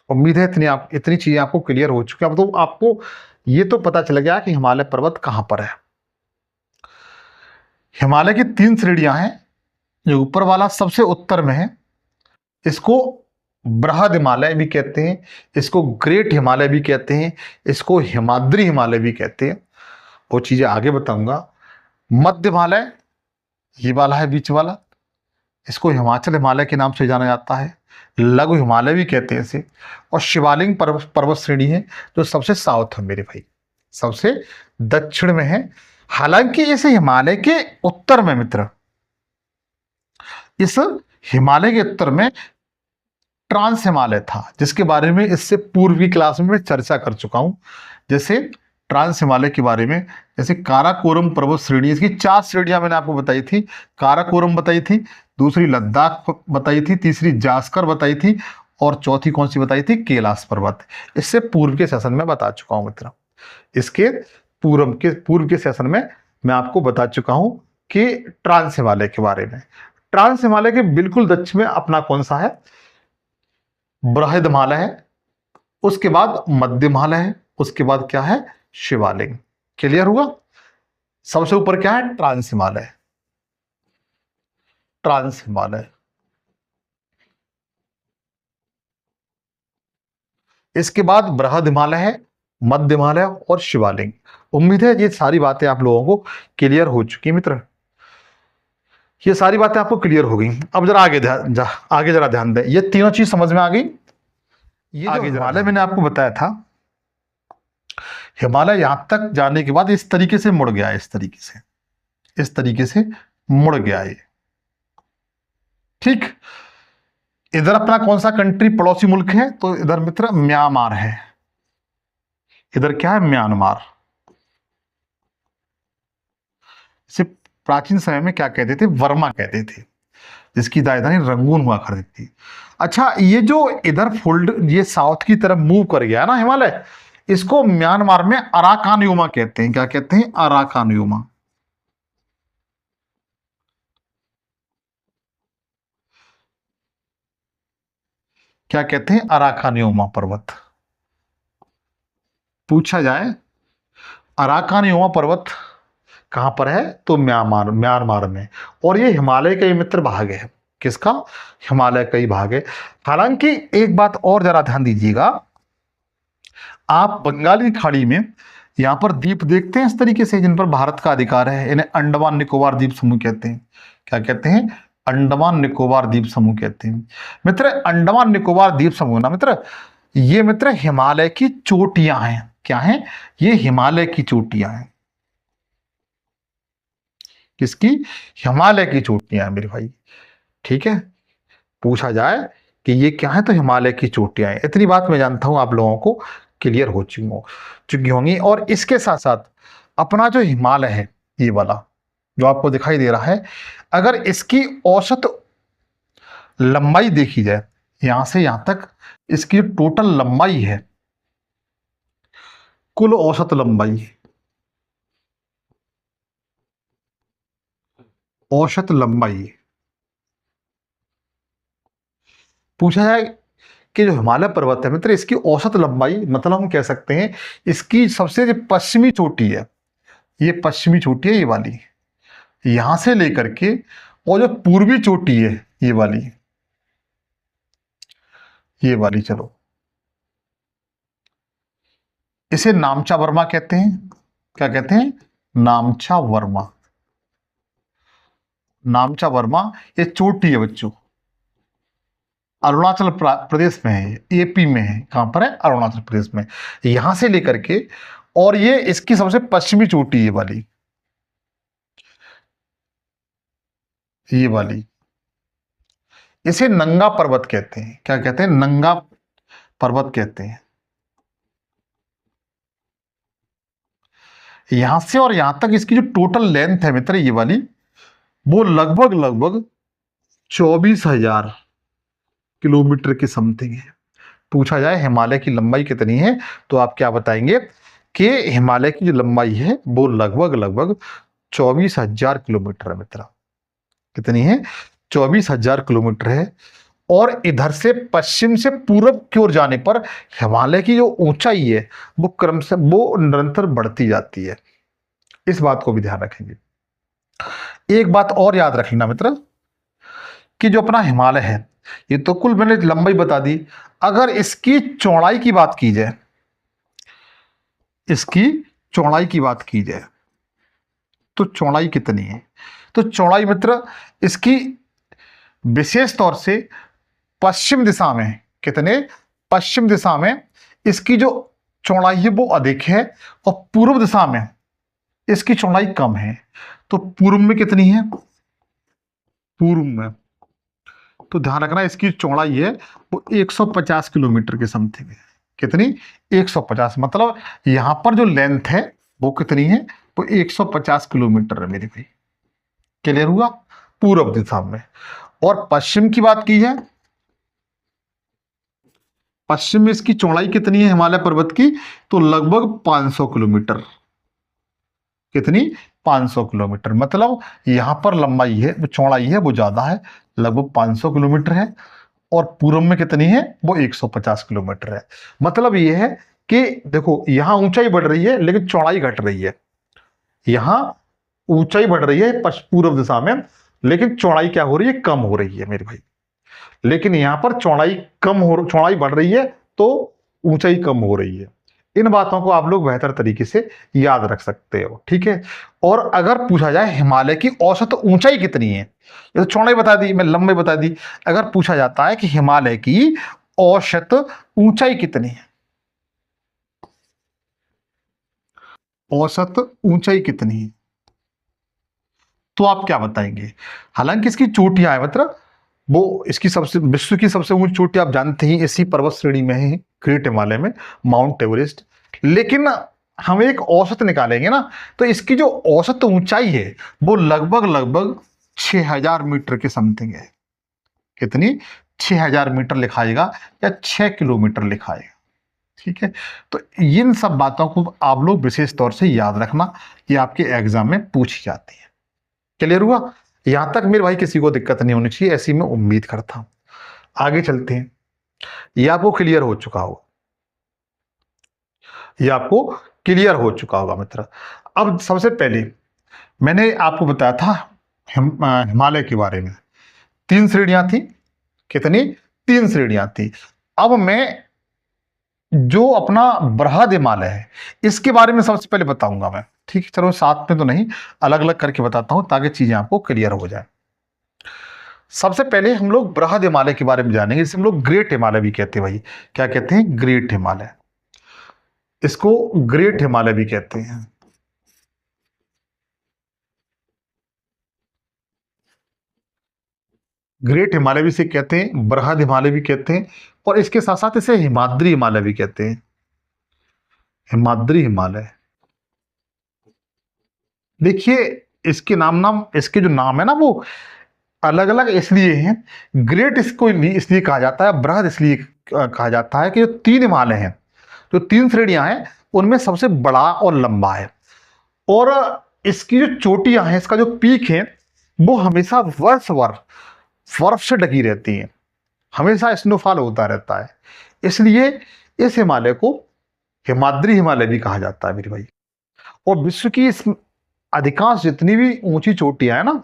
उम्मीद है इतनी चीजें आपको क्लियर हो चुकी है। अब तो आपको ये तो पता चल गया कि हिमालय पर्वत कहां पर है। हिमालय की 3 श्रेणियां हैं। जो ऊपर वाला सबसे उत्तर में है इसको बृहद हिमालय भी कहते हैं, इसको ग्रेट हिमालय भी कहते हैं, इसको हिमाद्री हिमालय भी कहते हैं। वो चीजें आगे बताऊंगा। मध्य हिमालय ये वाला है, बीच वाला, इसको हिमाचल हिमालय के नाम से जाना जाता है। लघु हिमालय भी कहते हैं इसे। और शिवालिक पर्वत श्रेणी है जो सबसे साउथ है मेरे भाई, सबसे दक्षिण में है। हालांकि इस हिमालय के उत्तर में मित्र, इस हिमालय के उत्तर में ट्रांस हिमालय था, जिसके बारे में इससे पूर्व की क्लास में मैं चर्चा कर चुका हूं। जैसे ट्रांस हिमालय के बारे में, जैसे काराकोरम पर्वत श्रेणी, इसकी 4 श्रेणियां मैंने आपको बताई थी। काराकोरम बताई थी, दूसरी लद्दाख बताई थी, तीसरी जास्कर बताई थी, और चौथी कौन सी बताई थी? कैलाश पर्वत। इससे पूर्व के सेशन में बता चुका हूं मित्र। इसके पूर्व के सेशन में मैं आपको बता चुका हूं कि ट्रांस हिमालय के बारे में। ट्रांस हिमालय के बिल्कुल दक्षिण में अपना कौन सा है? बृहद हिमालय है। उसके बाद मध्य हिमालय है। उसके बाद क्या है? शिवालिक। क्लियर हुआ? सबसे ऊपर क्या है? ट्रांस हिमालय। ट्रांस हिमालय। इसके बाद बृहद हिमालय है, मध्य हिमालय और शिवालिक। उम्मीद है ये सारी बातें आप लोगों को क्लियर हो चुकी मित्र। ये सारी बातें आपको क्लियर हो गई। अब जरा आगे जरा ध्यान दें। ये तीनों चीज समझ में आ गई। ये जो हिमालय मैंने आपको बताया था, हिमालय यहां तक जाने के बाद इस तरीके से मुड़ गया, इस तरीके से मुड़ गया ये। ठीक, इधर अपना कौन सा कंट्री पड़ोसी मुल्क है, तो इधर मित्र म्यांमार है। इधर क्या है, म्यांमार। इसे प्राचीन समय में क्या कहते थे, वर्मा कहते थे, जिसकी राजधानी रंगून हुआ करती थी। अच्छा, ये जो इधर फोल्ड ये साउथ की तरफ मूव कर गया ना हिमालय, इसको म्यांमार में अराकानयुमा कहते हैं। क्या कहते हैं, अराकानयुमा। क्या कहते हैं, अराकानयुमा पर्वत। पूछा जाए अराकानयुमा पर्वत कहां पर है, तो म्यांमार, म्यांमार में। और ये हिमालय का ही मित्र भाग है। किसका, हिमालय का ही भाग है। हालांकि एक बात और जरा ध्यान दीजिएगा, आप बंगाली खाड़ी में यहां पर द्वीप देखते हैं इस तरीके से, जिन पर भारत का अधिकार है, इन्हें अंडमान निकोबार द्वीप समूह कहते हैं। क्या कहते हैं, अंडमान निकोबार द्वीप समूह कहते हैं। मित्र अंडमान निकोबार द्वीप समूह ना मित्र, ये मित्र हिमालय की चोटियां हैं। क्या हैं, ये हिमालय की चोटियां हैं। किसकी, हिमालय की चोटियां मेरे भाई। ठीक है, पूछा जाए कि ये क्या है, तो हिमालय की चोटियां हैं। इतनी बात मैं जानता हूं आप लोगों को क्लियर हो चुकी होंगी। और इसके साथ साथ अपना जो हिमालय है, ये वाला जो आपको दिखाई दे रहा है, अगर इसकी औसत लंबाई देखी जाए, यहां से यहां तक इसकी टोटल लंबाई है, कुल औसत लंबाई, औसत लंबाई पूछा जाए कि जो हिमालय पर्वत है मित्र, इसकी औसत लंबाई, मतलब हम कह सकते हैं इसकी सबसे जो पश्चिमी चोटी है, ये पश्चिमी चोटी है, ये वाली, यहां से लेकर के, और जो पूर्वी चोटी है ये वाली चलो, इसे नामचा वर्मा कहते हैं। क्या कहते हैं, नामचा वर्मा। नामचा वर्मा ये चोटी है बच्चों, अरुणाचल प्रदेश में है, एपी में है। कहां पर है, अरुणाचल प्रदेश में। यहां से लेकर के, और ये इसकी सबसे पश्चिमी चोटी ये वाली, ये वाली, इसे नंगा पर्वत कहते हैं। क्या कहते हैं, नंगा पर्वत कहते हैं। यहां से और यहां तक इसकी जो टोटल लेंथ है मित्र, ये वाली, वो लगभग लगभग 24,000 किलोमीटर की समथिंग है। पूछा जाए हिमालय की लंबाई कितनी है, तो आप क्या बताएंगे कि हिमालय की जो लंबाई है वो लगभग लगभग 24,000 किलोमीटर है मित्र। कितनी है, 24,000 किलोमीटर है। और इधर से पश्चिम से पूरब की ओर जाने पर हिमालय की जो ऊंचाई है वो क्रम से वो निरंतर बढ़ती जाती है। इस बात को भी ध्यान रखेंगे। एक बात और याद रख लेना मित्र, कि जो अपना हिमालय है, ये तो कुल मैंने लंबाई बता दी। अगर इसकी चौड़ाई की बात की जाए, इसकी चौड़ाई की बात की जाए, तो चौड़ाई कितनी है, तो चौड़ाई मित्र इसकी विशेष तौर से पश्चिम दिशा में, कितने, पश्चिम दिशा में इसकी जो चौड़ाई है वो अधिक है, और पूर्व दिशा में इसकी चौड़ाई कम है। तो पूर्व में कितनी है, पूर्व में, तो ध्यान रखना इसकी चौड़ाई है वो 150 किलोमीटर के समथिंग है। कितनी, 150, मतलब यहां पर जो लेंथ है वो कितनी है, वो 150 किलोमीटर है मेरे भाई। क्लियर हुआ, पूर्व दिशा में। और पश्चिम की बात की है, पश्चिम में इसकी चौड़ाई कितनी है हिमालय पर्वत की, तो लगभग 500 किलोमीटर। कितनी, 500 किलोमीटर, मतलब यहां पर लंबाई है, चौड़ाई है वो ज्यादा है, लगभग 500 किलोमीटर है। और पूर्व में कितनी है, वो 150 किलोमीटर है। मतलब ये है कि देखो यहां ऊंचाई बढ़ रही है लेकिन चौड़ाई घट रही है। यहां ऊंचाई बढ़ रही है पूर्व दिशा में, लेकिन चौड़ाई क्या हो रही है, कम हो रही है मेरे भाई। लेकिन यहां पर चौड़ाई बढ़ रही है तो ऊंचाई कम हो रही है। इन बातों को आप लोग बेहतर तरीके से याद रख सकते हो। ठीक है, और अगर पूछा जाए हिमालय की औसत ऊंचाई कितनी है, ये तो चौड़ाई बता दी, मैं लंबाई बता दी। अगर पूछा जाता है कि हिमालय की औसत ऊंचाई कितनी है, औसत ऊंचाई कितनी है, तो आप क्या बताएंगे। हालांकि इसकी चोटियां है, मतलब वो इसकी सबसे विश्व की सबसे ऊंची चोटी आप जानते ही इसी पर्वत श्रेणी में है, ग्रेट हिमालय में, माउंट एवरेस्ट। लेकिन हम एक औसत निकालेंगे ना, तो इसकी जो औसत ऊंचाई है वो लगभग लगभग 6000 मीटर के समथिंग है। कितनी, 6000 मीटर लिखाएगा या 6 किलोमीटर लिखाएगा। ठीक है, तो इन सब बातों को आप लोग विशेष तौर से याद रखना, ये आपके एग्जाम में पूछी जाती है। क्लियर हुआ, यहां तक मेरे भाई किसी को दिक्कत नहीं होनी चाहिए, ऐसी मैं उम्मीद करता हूं। आगे चलते हैं, ये आपको क्लियर हो चुका होगा, ये आपको क्लियर हो चुका होगा मित्र। अब सबसे पहले मैंने आपको बताया था हिमालय के बारे में, 3 श्रेणियां थी। कितनी, 3 श्रेणियां थी। अब मैं जो अपना बृहद हिमालय है इसके बारे में सबसे पहले बताऊंगा मैं। ठीक है, चलो साथ में तो नहीं, अलग अलग करके बताता हूं ताकि चीजें आपको क्लियर हो जाए। सबसे पहले हम लोग बृहद हिमालय के बारे में जानेंगे, जिसे हम लोग ग्रेट हिमालय भी कहते हैं भाई। क्या कहते हैं, ग्रेट हिमालय, इसको ग्रेट हिमालय भी कहते हैं। ग्रेट हिमालय भी इसे कहते हैं, बृहद हिमालय भी कहते हैं, और इसके साथ साथ इसे हिमाद्री हिमालय भी कहते हैं। हिमाद्री हिमालय, देखिए इसके इसके जो नाम है ना वो अलग अलग इसलिए हैं। ग्रेट इसको इसलिए कहा जाता है, बृहद इसलिए कहा जाता है कि जो 3 हिमालय हैं, जो 3 श्रेणियां हैं, उनमें सबसे बड़ा और लंबा है। और इसकी जो चोटियां हैं, इसका जो पीक है, वो हमेशा वर्ष भर बर्फ से ढकी रहती हैं, हमेशा स्नोफॉल होता रहता है। इसलिए इस हिमालय को हिमाद्री हिमालय भी कहा जाता है मेरे भाई। और विश्व की इस अधिकांश जितनी भी ऊंची चोटियां हैं ना,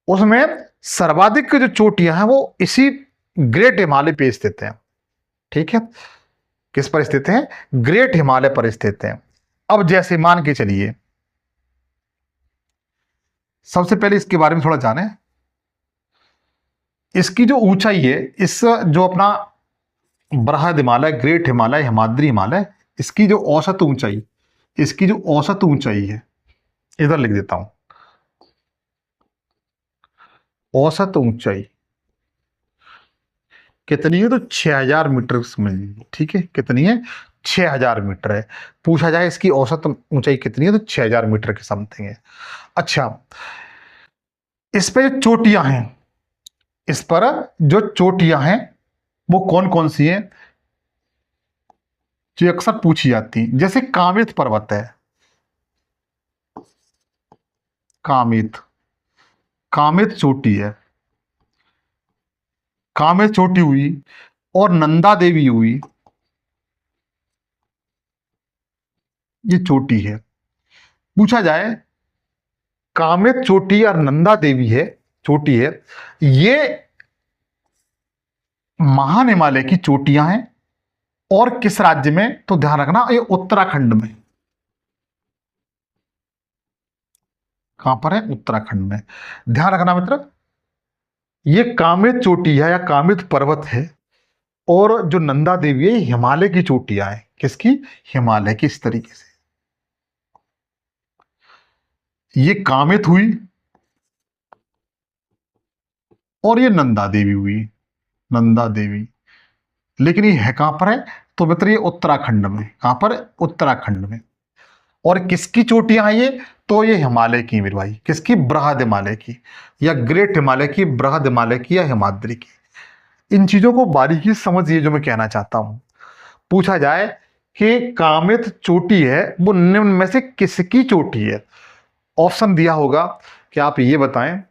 उसमें सर्वाधिक जो चोटियां हैं वो इसी ग्रेट हिमालय पे स्थित हैं। ठीक है, किस पर स्थित हैं, ग्रेट हिमालय पर स्थित हैं। अब जैसे मान के चलिए, सबसे पहले इसके बारे में थोड़ा जाने। इसकी जो ऊंचाई है, इस जो अपना बृहद हिमालय, ग्रेट हिमालय, हिमाद्री हिमालय, इसकी जो औसत ऊंचाई, इसकी जो औसत ऊंचाई है, इधर लिख देता हूं, औसत ऊंचाई कितनी है, तो 6000 मीटर समझ लीजिए। ठीक है, कितनी है, 6000 मीटर है। पूछा जाए इसकी औसत ऊंचाई कितनी है, तो 6000 मीटर के समथिंग है। अच्छा, इस पे जो चोटियां हैं, इस पर जो चोटियां हैं वो कौन कौन सी हैं, जो अक्सर पूछी जाती हैं। जैसे कामित पर्वत है, कामित, कामित चोटी है, कामित चोटी हुई, और नंदा देवी हुई, ये चोटी है। पूछा जाए, कामित चोटी और नंदा देवी है, चोटी है, ये महान हिमालय की चोटियां हैं। और किस राज्य में, तो ध्यान रखना ये उत्तराखंड में। कहां पर है, उत्तराखंड में। ध्यान रखना मित्र, ये कामित चोटी है या कामित पर्वत है, और जो नंदा देवी है हिमालय की चोटियां हैं। किसकी, हिमालय की। इस तरीके से ये कामित हुई और ये नंदा देवी हुई, नंदा देवी। लेकिन ये है कहां पर है, तो मित्र ये उत्तराखंड में। कहां पर, उत्तराखंड में। और किसकी चोटियां हैं ये, तो ये हिमालय की मेरे भाई। किसकी, बृहद हिमालय की, या ग्रेट हिमालय की, बृहद हिमालय की, या हिमाद्री की। इन चीजों को बारीकी से समझिए जो मैं कहना चाहता हूं। पूछा जाए कि कामित चोटी है वो निम्न में से किसकी चोटी है, ऑप्शन दिया होगा कि आप ये बताएं,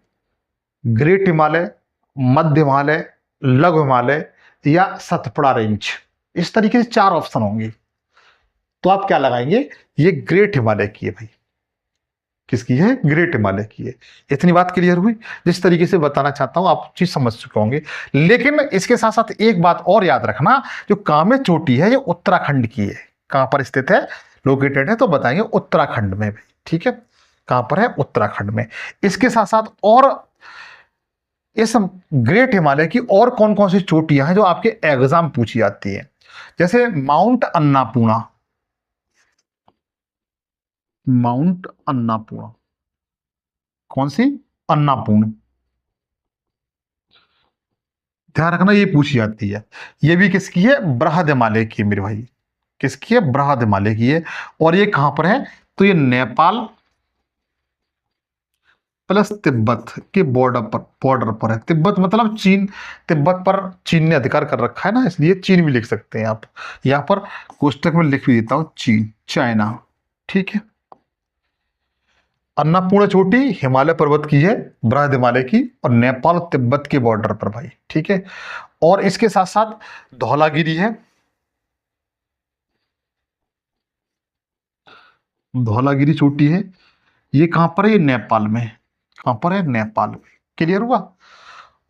ग्रेट हिमालय, मध्य हिमालय, लघु हिमालय, या सतपुड़ा रेंज। इस तरीके से 4 ऑप्शन होंगे, तो आप क्या लगाएंगे, ये ग्रेट हिमालय की है भाई। किसकी है, ग्रेट हिमालय की है। इतनी बात क्लियर हुई, जिस तरीके से बताना चाहता हूं आप चीज समझ चुके होंगे। लेकिन इसके साथ साथ एक बात और याद रखना, जो कामेत चोटी है ये उत्तराखंड की है। कहां पर स्थित है, लोकेटेड है, तो बताएंगे उत्तराखंड में भी। ठीक है, कहां पर है, उत्तराखंड में। इसके साथ साथ और इस ग्रेट हिमालय की और कौन कौन सी चोटियां हैं जो आपके एग्जाम पूछी जाती है। जैसे माउंट अन्नापूर्णा, माउंट अन्नापूर्णा। कौन सी? अन्नापूर्ण। ध्यान रखना ये पूछी जाती है। ये भी किसकी है? बृहदिमालय की है मेरे भाई। किसकी है? बृहदिमालय की है। और ये कहां पर है? तो ये नेपाल प्लस तिब्बत के बॉर्डर पर है। तिब्बत मतलब चीन। तिब्बत पर चीन ने अधिकार कर रखा है ना, इसलिए चीन भी लिख सकते हैं आप। यहां पर कोष्टक में लिख भी देता हूं चीन, चाइना। ठीक है। अन्नपूर्णा चोटी हिमालय पर्वत की है, बृहद हिमालय की, और नेपाल और तिब्बत के बॉर्डर पर भाई। ठीक है। और इसके साथ साथ धौलागिरी है। धौलागिरी चोटी है। ये कहां पर है? ये नेपाल में। कहां पर है? नेपाल में। क्लियर हुआ?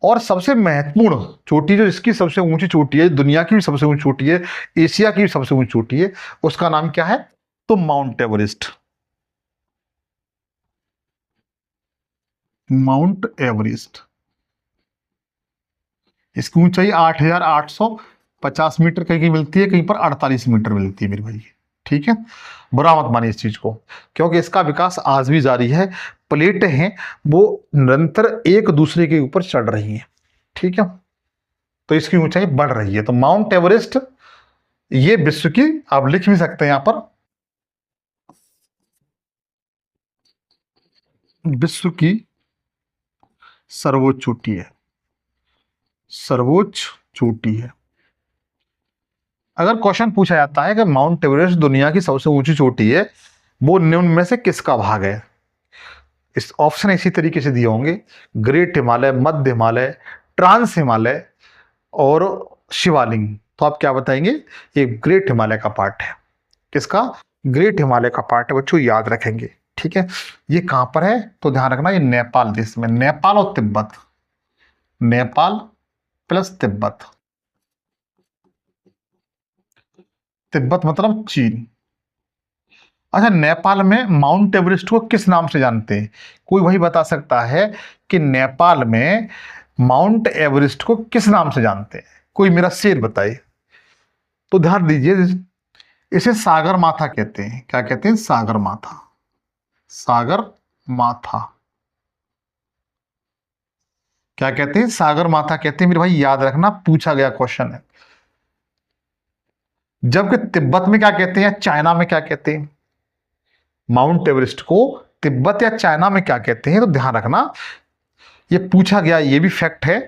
और सबसे महत्वपूर्ण चोटी जो इसकी सबसे ऊंची चोटी है, दुनिया की भी सबसे ऊंची चोटी है, एशिया की भी सबसे ऊंची चोटी है, उसका नाम क्या है? तो माउंट एवरेस्ट। Mount Everest. इसकी ऊंचाई 8,850 मीटर कहीं कहीं मिलती है, कहीं पर 48 मीटर मिलती है मेरे भाई। ठीक है। बुरा मत मानिए इस चीज को, क्योंकि इसका विकास आज भी जारी है। प्लेटें हैं वो निरंतर एक दूसरे के ऊपर चढ़ रही हैं। ठीक है। तो इसकी ऊंचाई बढ़ रही है। तो माउंट एवरेस्ट ये विश्व की, आप लिख भी सकते हैं यहां पर, विश्व की सर्वोच्च चोटी है। सर्वोच्च चोटी है। अगर क्वेश्चन पूछा जाता है कि माउंट एवरेस्ट दुनिया की सबसे ऊंची चोटी है, वो निम्न में से किसका भाग है? इस ऑप्शन इसी तरीके से दिए होंगे: ग्रेट हिमालय, मध्य हिमालय, ट्रांस हिमालय और शिवालिंग। तो आप क्या बताएंगे? ये ग्रेट हिमालय का पार्ट है। किसका? ग्रेट हिमालय का पार्ट है बच्चों, याद रखेंगे। ठीक है। ये कहां पर है? तो ध्यान रखना, ये नेपाल देश में। नेपाल और तिब्बत। नेपाल प्लस तिब्बत। तिब्बत मतलब चीन। अच्छा, नेपाल में माउंट एवरेस्ट को किस नाम से जानते हैं? कोई वही बता सकता है कि नेपाल में माउंट एवरेस्ट को किस नाम से जानते हैं? कोई मेरा शेर बताए। तो ध्यान दीजिए, इसे सागर माथा कहते हैं। क्या कहते हैं? सागर माथा। सागर माथा। क्या कहते हैं? सागर माथा कहते हैं मेरे भाई, याद रखना, पूछा गया क्वेश्चन है। जबकि तिब्बत में क्या कहते हैं, चाइना में क्या कहते हैं? माउंट एवरेस्ट को तिब्बत या चाइना में क्या कहते हैं? तो ध्यान रखना, ये पूछा गया, ये भी फैक्ट है।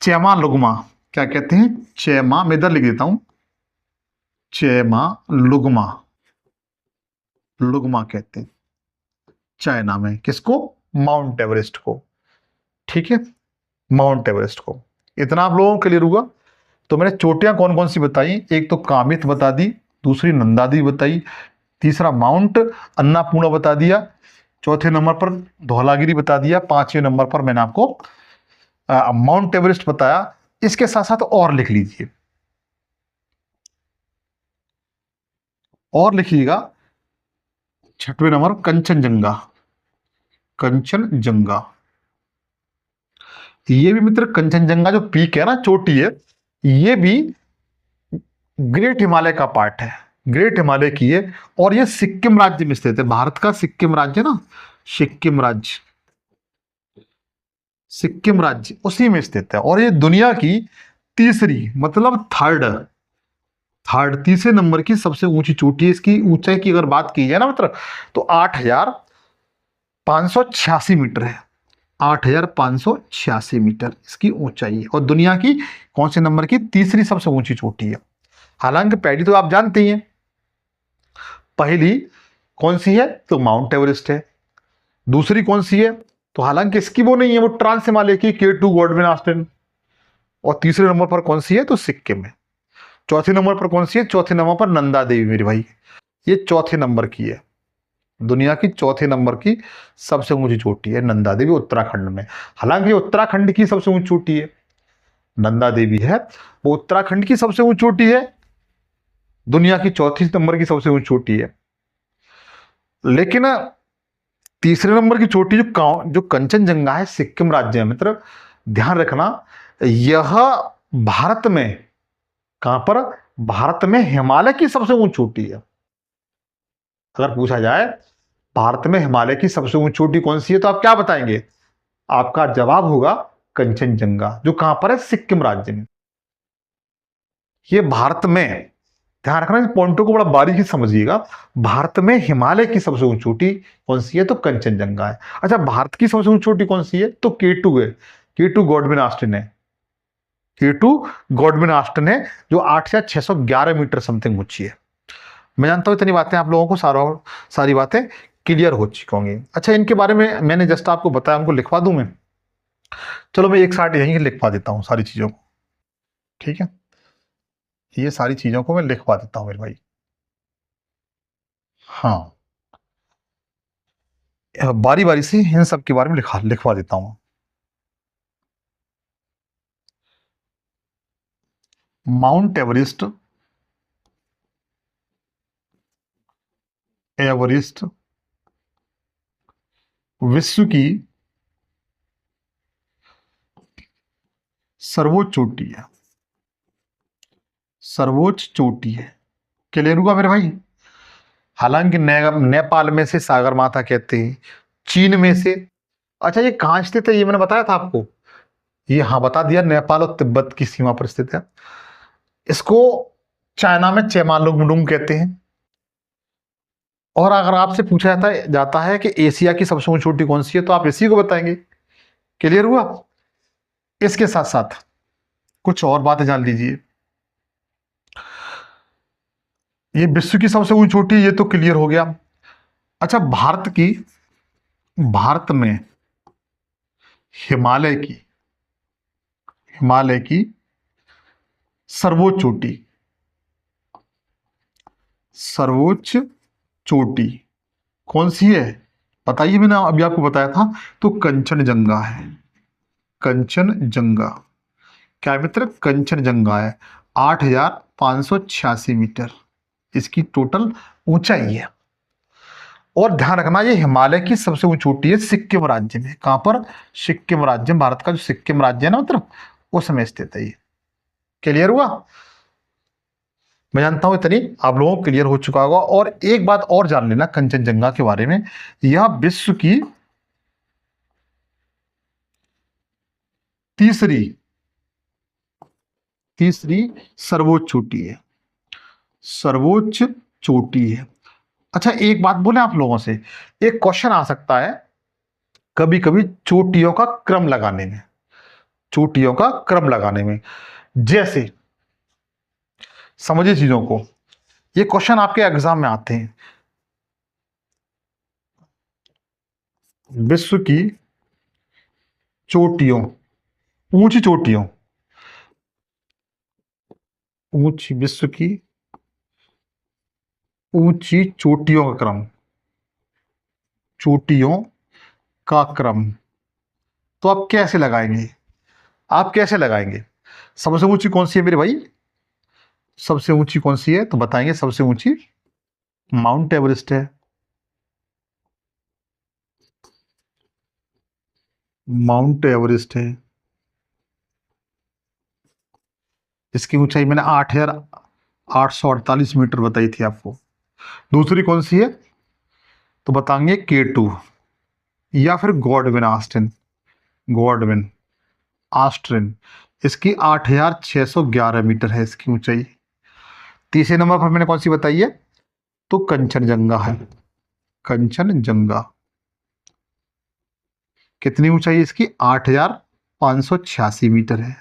चेमा लुगमा। क्या कहते हैं? चेमा, मैं इधर लिख देता हूं, चेमा लुगमा। लुगमा कहते हैं चाइना में किसको? माउंट एवरेस्ट को। ठीक है। माउंट एवरेस्ट को। इतना आप लोगों को क्लियर हुआ? तो मैंने चोटियां कौन कौन सी बताई? एक तो कामित बता दी, दूसरी नंदा देवी बताई, तीसरा माउंट अन्नापूर्णा बता दिया, चौथे नंबर पर धौलागिरी बता दिया, पांचवें नंबर पर मैंने आपको माउंट एवरेस्ट बताया। इसके साथ साथ और लिख लीजिए, और लिखिएगा, छठवें नंबर कंचनजंगा। कंचनजंगा। ये भी मित्र, कंचनजंगा जो पीक है ना, चोटी है, ये भी ग्रेट हिमालय का पार्ट है। ग्रेट हिमालय की है। और ये सिक्किम राज्य में स्थित है। भारत का सिक्किम राज्य ना, सिक्किम राज्य, सिक्किम राज्य उसी में स्थित है। और ये दुनिया की तीसरी, मतलब थर्ड, तीसरे नंबर की सबसे ऊंची चोटी है। इसकी ऊंचाई की अगर बात की जाए ना मित्र, तो 8,586 मीटर है। 8,586 मीटर इसकी ऊंचाई है। और दुनिया की कौन से नंबर की? तीसरी सबसे ऊंची चोटी है। हालांकि पहली तो आप जानते ही हैं, पहली कौन सी है? तो माउंट एवरेस्ट है। दूसरी कौन सी है? तो हालांकि इसकी वो नहीं है, वो ट्रांस हिमालय की K2 गॉडविन ऑस्टिन। और तीसरे नंबर पर कौन सी है? तो सिक्किम है। चौथे नंबर पर कौन सी है? चौथे नंबर पर नंदा देवी मेरे भाई, ये चौथे नंबर की है। दुनिया की चौथे नंबर की सबसे ऊंची चोटी है नंदा देवी, उत्तराखंड में। हालांकि उत्तराखंड की सबसे ऊंची चोटी है, नंदा देवी है, वो उत्तराखंड की सबसे ऊंची चोटी है, दुनिया की चौथी नंबर की सबसे ऊंची चोटी है। लेकिन तीसरे नंबर की चोटी जो कंचनजंगा है, सिक्किम राज्य में मित्र, ध्यान रखना, यह भारत में, कहां पर? भारत में हिमालय की सबसे ऊंची चोटी है। अगर पूछा जाए भारत में हिमालय की सबसे ऊंची चोटी कौन सी है? तो आप क्या बताएंगे? आपका जवाब होगा कंचनजंगा, जो कहां पर है? सिक्किम राज्य में। ये भारत में, ध्यान रखना, इस पॉइंटों को बड़ा बारीकी से समझिएगा। भारत में हिमालय की सबसे ऊंची चोटी कौन सी है? तो कंचनजंगा है। अच्छा, भारत की सबसे ऊंची चोटी कौन सी है? तो केटू है। केटू गॉडविन ऑस्टिन है। केटू गॉडविन ऑस्टिन है, जो 8,611 मीटर समथिंग ऊंची है। मैं जानता हूं इतनी बातें आप लोगों को सारी बातें क्लियर हो चुकी होंगी। अच्छा, इनके बारे में मैंने जस्ट आपको बताया, उनको लिखवा दूं मैं? चलो मैं एक साइड यहीं लिखवा देता हूं सारी चीजों को, ठीक है? ये सारी चीजों को मैं लिखवा देता हूं मेरे भाई। हाँ, बारी बारी से इन सब के बारे में लिखवा देता हूं। माउंट एवरेस्ट, एवरेस्ट विश्व की सर्वोच्च चोटी है। सर्वोच्च चोटी है। क्लियर हुआ मेरे भाई? हालांकि नेपाल में से सागर माथा कहते हैं, चीन में से। अच्छा, ये कहाँ स्थित है? ये मैंने बताया था आपको। ये हाँ बता दिया, नेपाल और तिब्बत की सीमा पर स्थित है। इसको चाइना में चेमालुंगडुंग कहते हैं। और अगर आपसे पूछा जाता है कि एशिया की सबसे ऊंची चोटी कौन सी है, तो आप इसी को बताएंगे। क्लियर हुआ? इसके साथ साथ कुछ और बातें जान लीजिए। ये विश्व की सबसे ऊंची चोटी, ये तो क्लियर हो गया। अच्छा, भारत में हिमालय की सर्वोच्च चोटी, सर्वोच्च चोटी कौन सी है? बताइए, मैंने अभी आपको बताया था, तो कंचनजंगा है। कंचनजंगा क्या है मित्र? कंचनजंगा है। 8,586 मीटर इसकी टोटल ऊंचाई है। और ध्यान रखना, ये हिमालय की सबसे ऊंची चोटी है सिक्किम राज्य में। कहां पर? सिक्किम राज्य में। भारत का जो सिक्किम राज्य है ना मित्र, उसमें स्थित है ये। क्लियर हुआ? मैं जानता हूं इतनी आप लोगों को क्लियर हो चुका होगा। और एक बात और जान लेना कंचनजंगा के बारे में, यह विश्व की तीसरी सर्वोच्च चोटी है। सर्वोच्च चोटी है। अच्छा, एक बात बोले आप लोगों से, एक क्वेश्चन आ सकता है कभी कभी चोटियों का क्रम लगाने में। चोटियों का क्रम लगाने में, जैसे समझिए चीजों को, ये क्वेश्चन आपके एग्जाम में आते हैं। विश्व की चोटियों, ऊंची चोटियों, ऊंची विश्व की ऊंची चोटियों का क्रम, चोटियों का क्रम। तो आप कैसे लगाएंगे? सबसे ऊंची कौन सी है मेरे भाई? सबसे ऊंची कौन सी है तो बताएंगे? सबसे ऊंची माउंट एवरेस्ट है। माउंट एवरेस्ट है। इसकी ऊंचाई मैंने 8,848 मीटर बताई थी आपको। दूसरी कौन सी है तो बताएंगे? K2 या फिर गॉडविन ऑस्ट्रिन। इसकी 8,611 मीटर है इसकी ऊंचाई। तीसरे नंबर पर मैंने कौन सी बताई है? तो कंचनजंगा है। कंचनजंगा कितनी ऊंचाई है इसकी? 8,586 मीटर है।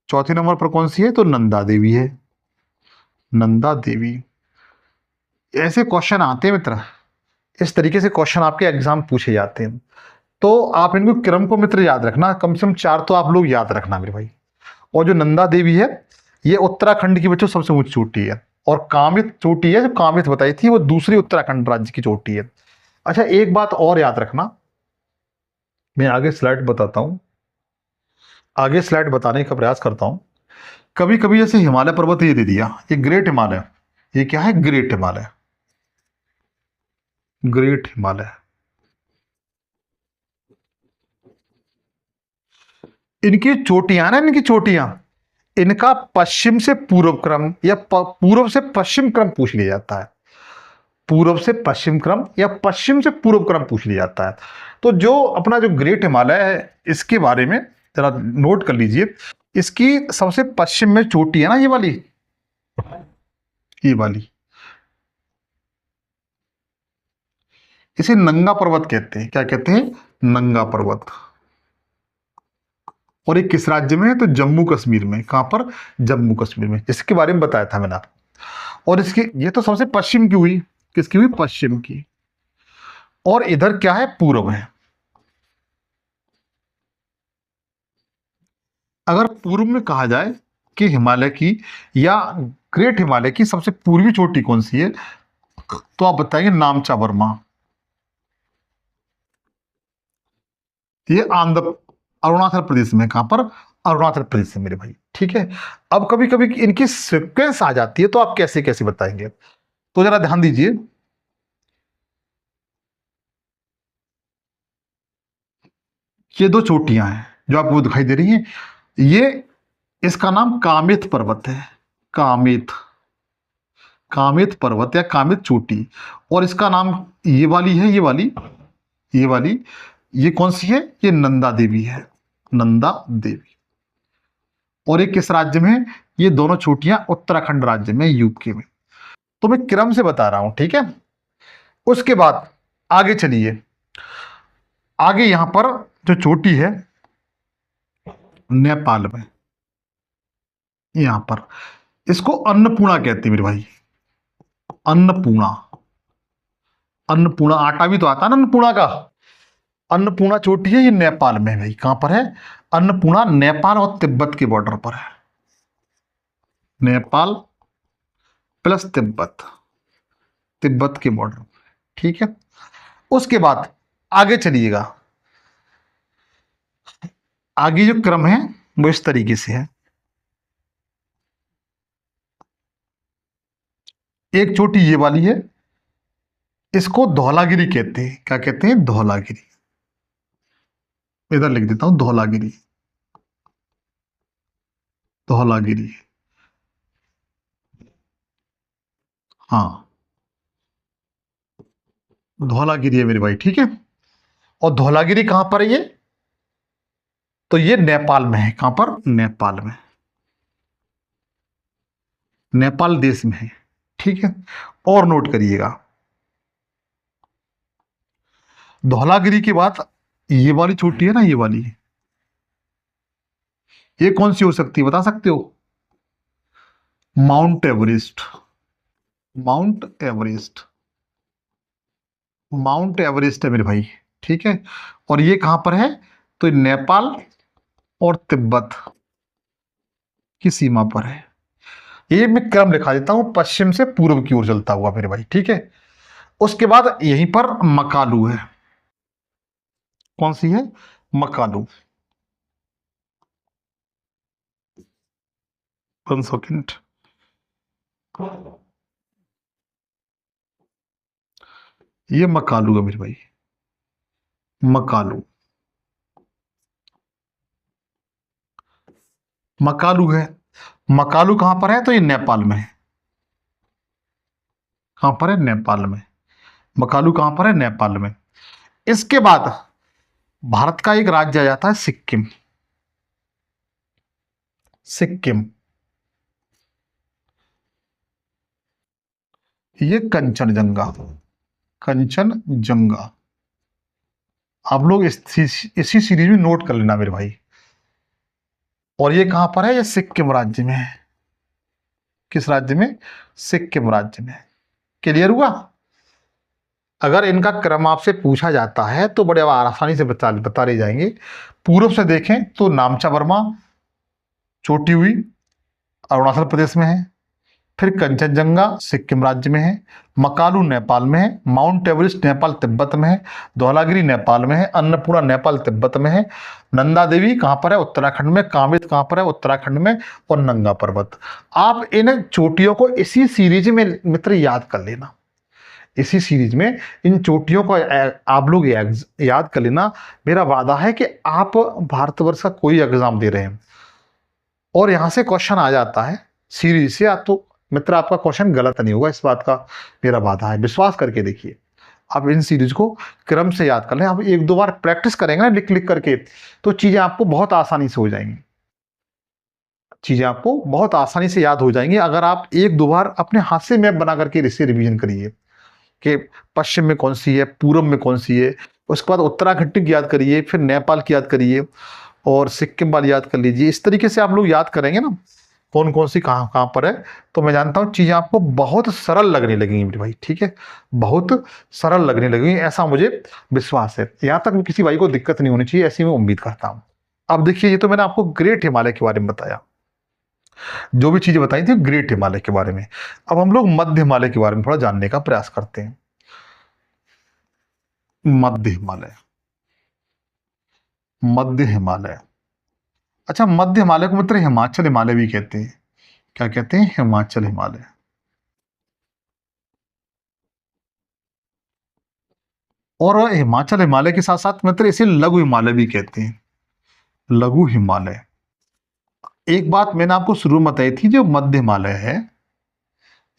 चौथे नंबर पर कौन सी है? तो नंदा देवी है। नंदा देवी। ऐसे क्वेश्चन आते हैं मित्र, इस तरीके से क्वेश्चन आपके एग्जाम पूछे जाते हैं। तो आप इनको क्रम को मित्र याद रखना, कम से कम 4 तो आप लोग याद रखना मेरे भाई। और जो नंदा देवी है, ये उत्तराखंड की बच्चों सबसे ऊंची चोटी है। और कामित चोटी है, जो कामित बताई थी, वो दूसरी उत्तराखंड राज्य की चोटी है। अच्छा, एक बात और याद रखना, मैं आगे स्लाइड बताता हूं, आगे स्लाइड बताने का प्रयास करता हूं। कभी कभी जैसे हिमालय पर्वत ये दे दिया, ये ग्रेट हिमालय, ये क्या है? ग्रेट हिमालय। ग्रेट हिमालय। इनकी चोटियां ना, इनकी चोटियां, इनका पश्चिम से पूर्व क्रम या पूर्व से पश्चिम क्रम पूछ लिया जाता है। पूर्व से पश्चिम क्रम या पश्चिम से पूर्व क्रम पूछ लिया जाता है। तो जो अपना जो ग्रेट हिमालय है, इसके बारे में जरा नोट कर लीजिए। इसकी सबसे पश्चिम में चोटी है ना, ये वाली, इसे नंगा पर्वत कहते हैं। क्या कहते हैं? नंगा पर्वत। और ये किस राज्य में है? तो जम्मू कश्मीर में। कहां पर? जम्मू कश्मीर में, जिसके बारे में बताया था मैंने आपको। और इसकी ये तो सबसे पश्चिम की हुई, किसकी हुई? पश्चिम की। और इधर क्या है? पूर्व है। अगर पूर्व में कहा जाए कि हिमालय की या ग्रेट हिमालय की सबसे पूर्वी चोटी कौन सी है, तो आप बताएंगे नामचा वर्मा। ये अरुणाचल प्रदेश में। कहां पर? अरुणाचल प्रदेश से मेरे भाई, ठीक है। अब कभी कभी इनकी सीक्वेंस आ जाती है, तो आप कैसे कैसे बताएंगे, तो जरा ध्यान दीजिए। ये दो चोटियां हैं जो आपको दिखाई दे रही हैं, ये, इसका नाम कामित पर्वत है। कामित, कामित पर्वत या कामित चोटी। और इसका नाम ये वाली है, ये वाली, ये कौन सी है? ये नंदा देवी है, नंदा देवी। और ये किस राज्य में है? ये दोनों चोटियां उत्तराखंड राज्य में, यूके में। तो मैं क्रम से बता रहा हूं, ठीक है। उसके बाद आगे चलिए। आगे यहां पर जो चोटी है नेपाल में, यहां पर, इसको अन्नपूर्णा कहते हैं मेरे भाई। अन्नपूर्णा, अन्नपूर्णा, आटा भी तो आता है ना अन्नपूर्णा का। अन्नपूर्णा चोटी है, ये नेपाल में है भाई। कहां पर है? अन्नपूर्णा नेपाल और तिब्बत के बॉर्डर पर है। नेपाल प्लस तिब्बत, तिब्बत के बॉर्डर पर, ठीक है। उसके बाद आगे चलिएगा। आगे जो क्रम है वो इस तरीके से है। एक चोटी ये वाली है, इसको धौलागिरी कहते हैं। क्या कहते हैं? धौलागिरी। इधर लिख देता हूं, धौलागिरी, धौलागिरी, हाँ, धौलागिरी है मेरे भाई, ठीक है। और धौलागिरी कहां पर है ये? तो ये नेपाल में है। कहां पर? नेपाल में, नेपाल देश में है, ठीक है। और नोट करिएगा, धौलागिरी के बाद ये वाली चोटी है ना, ये कौन सी हो सकती है, बता सकते हो? Mount Everest, mount Everest, mount Everest है मेरे भाई, ठीक है। और ये कहां पर है? तो नेपाल और तिब्बत की सीमा पर है। ये मैं क्रम लिखा देता हूं, पश्चिम से पूर्व की ओर चलता हुआ मेरे भाई, ठीक है। उसके बाद यहीं पर मकालू है। कौन सी है? मकालू। 1 सेकेंड, ये मकालू है मेरे भाई, मकालू, मकालू है। मकालू कहां पर है? तो ये नेपाल में है। कहां पर है? नेपाल में। मकालू कहां पर है? नेपाल में। इसके बाद भारत का एक राज्य आ जाता है सिक्किम। सिक्किम, ये कंचनजंगा, कंचनजंगा। आप लोग इसी सीरीज में नोट कर लेना मेरे भाई। और ये कहां पर है? ये सिक्किम राज्य में है। किस राज्य में? सिक्किम राज्य में। क्लियर हुआ? अगर इनका क्रम आपसे पूछा जाता है तो बड़े आसानी से बता ले जाएंगे। पूर्व से देखें तो नामचा वर्मा चोटी हुई अरुणाचल प्रदेश में है, फिर कंचनजंगा सिक्किम राज्य में है, मकालू नेपाल में है, माउंट एवरेस्ट नेपाल तिब्बत में है, धौलागिरी नेपाल में है, अन्नपूर्णा नेपाल तिब्बत में है, नंदा देवी कहां पर है? उत्तराखंड में, कामित कहां पर है? उत्तराखंड में, और नंगा पर्वत। आप इन चोटियों को इसी सीरीज में मित्र याद कर लेना। इसी सीरीज में इन चोटियों को आप लोग याद कर लेना। मेरा वादा है कि आप भारतवर्ष का कोई एग्जाम दे रहे हैं और यहां से क्वेश्चन आ जाता है सीरीज से, या तो मित्र आपका क्वेश्चन गलत नहीं होगा, इस बात का मेरा वादा है, विश्वास करके देखिए। आप इन सीरीज को क्रम से याद कर लें, आप एक दो बार प्रैक्टिस करेंगे ना लिख लिख करके, तो चीजें आपको बहुत आसानी से हो जाएंगी, चीजें आपको बहुत आसानी से याद हो जाएंगी अगर आप एक दो बार अपने हाथ से मैप बना करके इसे रिवीजन करिए कि पश्चिम में कौन सी है, पूर्व में कौन सी है, उसके बाद उत्तराखंड की याद करिए, फिर नेपाल की याद करिए और सिक्किम वाली याद कर लीजिए। इस तरीके से आप लोग याद करेंगे ना कौन कौन सी कहाँ कहाँ पर है, तो मैं जानता हूँ चीज़ें आपको बहुत सरल लगने लगेंगी मेरे भाई, ठीक है, बहुत सरल लगने लगेंगी, ऐसा मुझे विश्वास है। यहाँ तक किसी भाई को दिक्कत नहीं होनी चाहिए, ऐसी मैं उम्मीद करता हूँ। अब देखिए, ये तो मैंने आपको ग्रेट हिमालय के बारे में बताया, जो भी चीज़ें बताई थी ग्रेट हिमालय के बारे में। अब हम लोग मध्य हिमालय के बारे में थोड़ा जानने का प्रयास करते हैं। मध्य हिमालय, मध्य हिमालय, अच्छा मध्य हिमालय को मित्र हिमाचल हिमालय भी कहते हैं। क्या कहते हैं? हिमाचल हिमालय। और हिमाचल हिमालय के साथ साथ मित्र इसे लघु हिमालय भी कहते हैं, लघु हिमालय। एक बात मैंने आपको शुरू में बताई थी, जो मध्य हिमालय है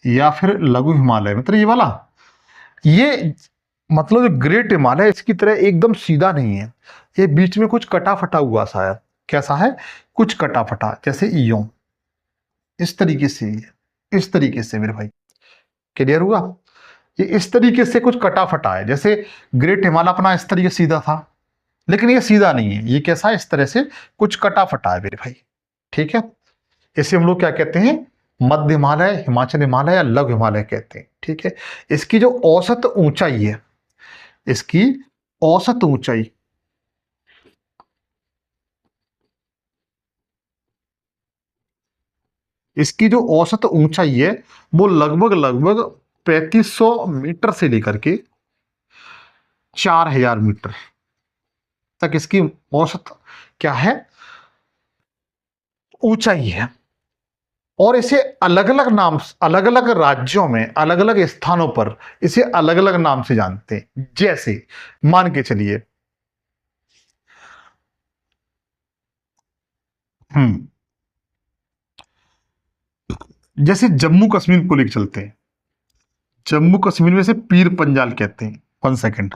या फिर लघु हिमालय, मित्र ये वाला, ये मतलब जो ग्रेट हिमालय इसकी तरह एकदम सीधा नहीं है, ये बीच में कुछ कटा फटा हुआ सा है। कैसा है? कुछ कटा फटा, जैसे यूं, इस तरीके से, इस तरीके से मेरे भाई, क्लियर हुआ? ये इस तरीके से कुछ कटा फटा है, जैसे ग्रेट हिमालय अपना इस तरीके सीधा था, लेकिन ये सीधा नहीं है, ये कैसा है? इस तरह से कुछ कटा फटा है मेरे भाई, ठीक है। इसे हम लोग क्या कहते हैं? मध्य हिमालय, हिमाचल हिमालय या लघु हिमालय कहते हैं, ठीक है। इसकी जो औसत ऊंचाई है, इसकी औसत ऊंचाई, इसकी जो औसत ऊंचाई है वो लगभग लगभग 3500 मीटर से लेकर के 4000 मीटर तक इसकी औसत क्या है? ऊंचाई है। और इसे अलग अलग नाम, अलग अलग राज्यों में, अलग अलग स्थानों पर इसे अलग अलग नाम से जानते हैं। जैसे मान के चलिए, हम्म, जैसे जम्मू कश्मीर को लेकर चलते हैं, जम्मू कश्मीर में से पीर पंजाल कहते हैं। 1 सेकेंड,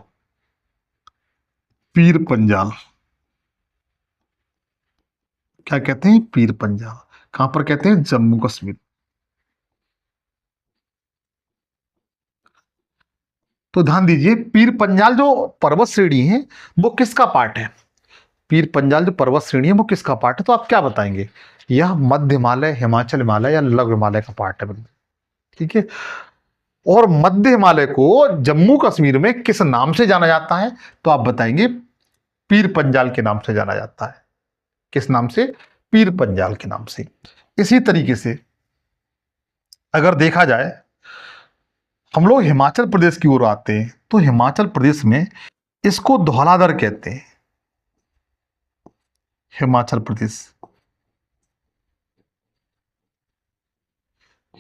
पीर पंजाल, क्या कहते हैं? पीर पंजाल। कहां पर कहते हैं? जम्मू कश्मीर। तो ध्यान दीजिए, पीर पंजाल जो पर्वत श्रेणी है वो किसका पार्ट है? पीर पंजाल जो पर्वत श्रेणी है वो किसका पार्ट है? तो आप क्या बताएंगे? यह मध्य हिमालय, हिमाचल हिमालय या लघु हिमालय का पार्ट है, ठीक है। और मध्य हिमालय को जम्मू कश्मीर में किस नाम से जाना जाता है? तो आप बताएंगे पीर पंजाल के नाम से जाना जाता है। किस नाम से? पीर पंजाल के नाम से। इसी तरीके से अगर देखा जाए, हम लोग हिमाचल प्रदेश की ओर आते हैं, तो हिमाचल प्रदेश में इसको धौलाधर कहते हैं। हिमाचल प्रदेश,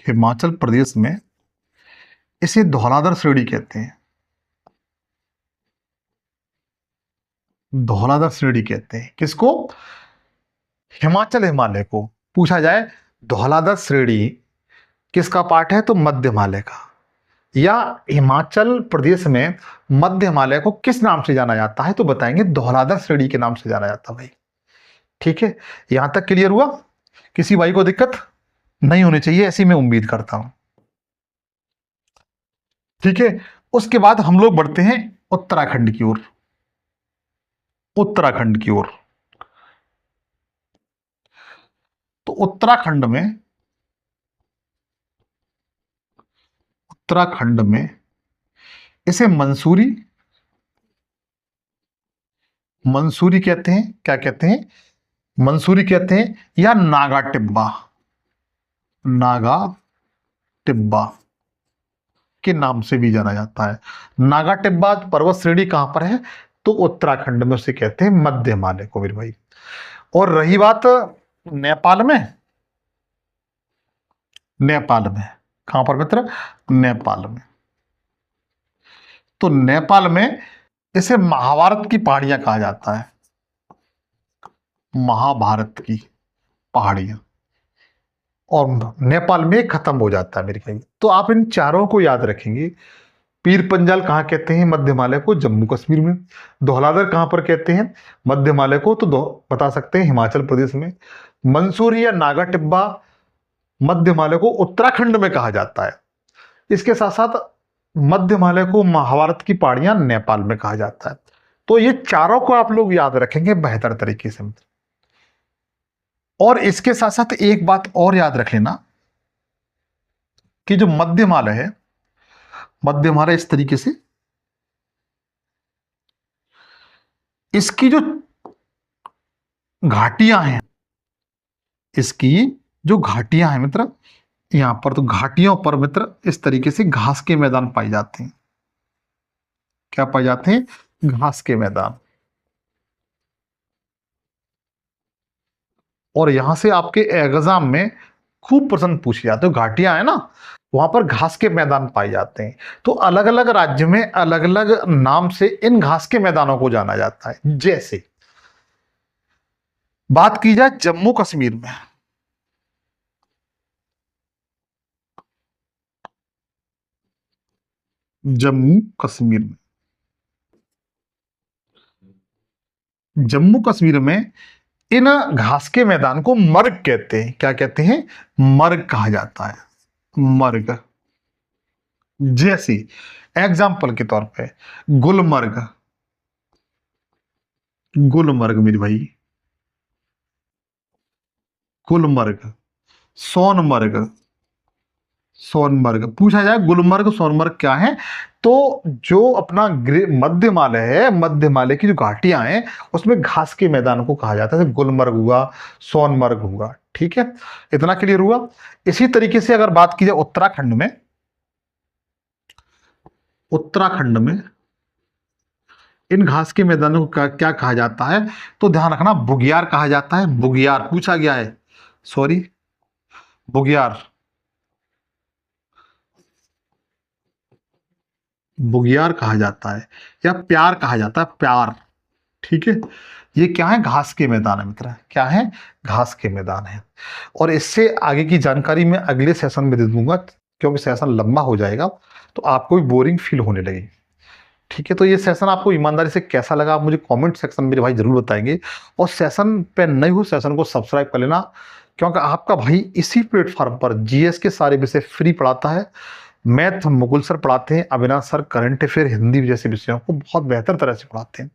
हिमाचल प्रदेश में इसे धौलाधर श्रेणी कहते हैं, धौलाधर श्रेणी कहते हैं। किसको? हिमाचल हिमालय को। पूछा जाए धौलाधर श्रेणी किसका पार्ट है, तो मध्य हिमालय का। या हिमाचल प्रदेश में मध्य हिमालय को किस नाम से जाना जाता है, तो बताएंगे धौलाधर श्रेणी के नाम से जाना जाता है भाई, ठीक है। यहां तक क्लियर हुआ? किसी भाई को दिक्कत नहीं होनी चाहिए, ऐसी मैं उम्मीद करता हूं, ठीक है। उसके बाद हम लोग बढ़ते हैं उत्तराखंड की ओर, उत्तराखंड की ओर। तो उत्तराखंड में, उत्तराखंड में इसे मंसूरी, मंसूरी कहते हैं। क्या कहते हैं? मंसूरी कहते हैं, या नागा टिब्बा, नागा टिब्बा के नाम से भी जाना जाता है। नागा टिब्बा पर्वत श्रेणी कहां पर है? तो उत्तराखंड में उसे कहते हैं मध्य हिमालय को मेरे भाई। और रही बात नेपाल में, नेपाल में कहां पर मित्र? नेपाल में। तो नेपाल में इसे महाभारत की पहाड़ियां कहा जाता है, महाभारत की पहाड़ियां। और नेपाल में खत्म हो जाता है मेरे ख्याल। तो आप इन चारों को याद रखेंगे। पीर पंजाल कहाँ कहते हैं? मध्य हिमालय को, जम्मू कश्मीर में। धौलाधर कहाँ पर कहते हैं? मध्य हिमालय को, तो बता सकते हैं हिमाचल प्रदेश में। मंसूरी या नागा टिब्बा मध्य हिमालय को उत्तराखंड में कहा जाता है। इसके साथ साथ मध्य हिमालय को महाभारत की पहाड़ियां नेपाल में कहा जाता है। तो ये चारों को आप लोग याद रखेंगे बेहतर तरीके से। और इसके साथ साथ एक बात और याद रख लेना कि जो मध्य हिमालय है, मध्य हिमालय इस तरीके से, इसकी जो घाटियां हैं, इसकी जो घाटियां हैं मित्र, यहां पर तो घाटियों पर मित्र इस तरीके से घास के मैदान पाए जाते हैं। क्या पाए जाते हैं? घास के मैदान। और यहां से आपके एग्जाम में खूब प्रश्न पूछे जाते हैं। घाटियां है ना, वहां पर घास के मैदान पाए जाते हैं। तो अलग अलग राज्य में अलग अलग नाम से इन घास के मैदानों को जाना जाता है। जैसे बात की जाए जम्मू कश्मीर में, जम्मू कश्मीर में, जम्मू कश्मीर में इन घास के मैदान को मर्ग कहते हैं। क्या कहते हैं? मर्ग कहा जाता है, मर्ग। जैसे एग्जाम्पल के तौर पे गुलमर्ग, गुलमर्ग मेरे भाई, गुलमर्ग। सोनमर्ग, सोनमर्ग। पूछा जाए गुलमर्ग सोनमर्ग क्या है, तो जो अपना मध्य हिमालय है, मध्य हिमालय की जो घाटियां हैं उसमें घास के मैदान को कहा जाता है। गुलमर्ग हुआ, सोनमर्ग हुआ। ठीक है, इतना क्लियर हुआ। इसी तरीके से अगर बात की जाए उत्तराखंड में, उत्तराखंड में इन घास के मैदानों को क्या कहा जाता है, तो ध्यान रखना बुग्याल कहा जाता है। बुग्याल पूछा गया है, सॉरी, बुग्याल, बुग्याल कहा जाता है या प्यार कहा जाता है, प्यार। ठीक है, ये क्या है? घास के मैदान है मित्र। क्या है? घास के मैदान है। और इससे आगे की जानकारी मैं अगले सेशन में दे दूंगा, क्योंकि सेशन लंबा हो जाएगा तो आपको भी बोरिंग फील होने लगे। ठीक है, तो ये सेशन आपको ईमानदारी से कैसा लगा आप मुझे कमेंट सेक्शन में मेरे भाई जरूर बताएंगे। और सेशन पे नए हो, सेशन को सब्सक्राइब कर लेना, क्योंकि आपका भाई इसी प्लेटफॉर्म पर जीएस के सारे विषय फ्री पढ़ाता है। मैथ मुकुल सर पढ़ाते हैं, Avinash sir current affair Hindi जैसे विषयों को बहुत बेहतर तरह से पढ़ाते हैं।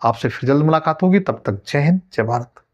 आपसे फिर जल्द मुलाकात होगी, तब तक जय हिंद, जय भारत।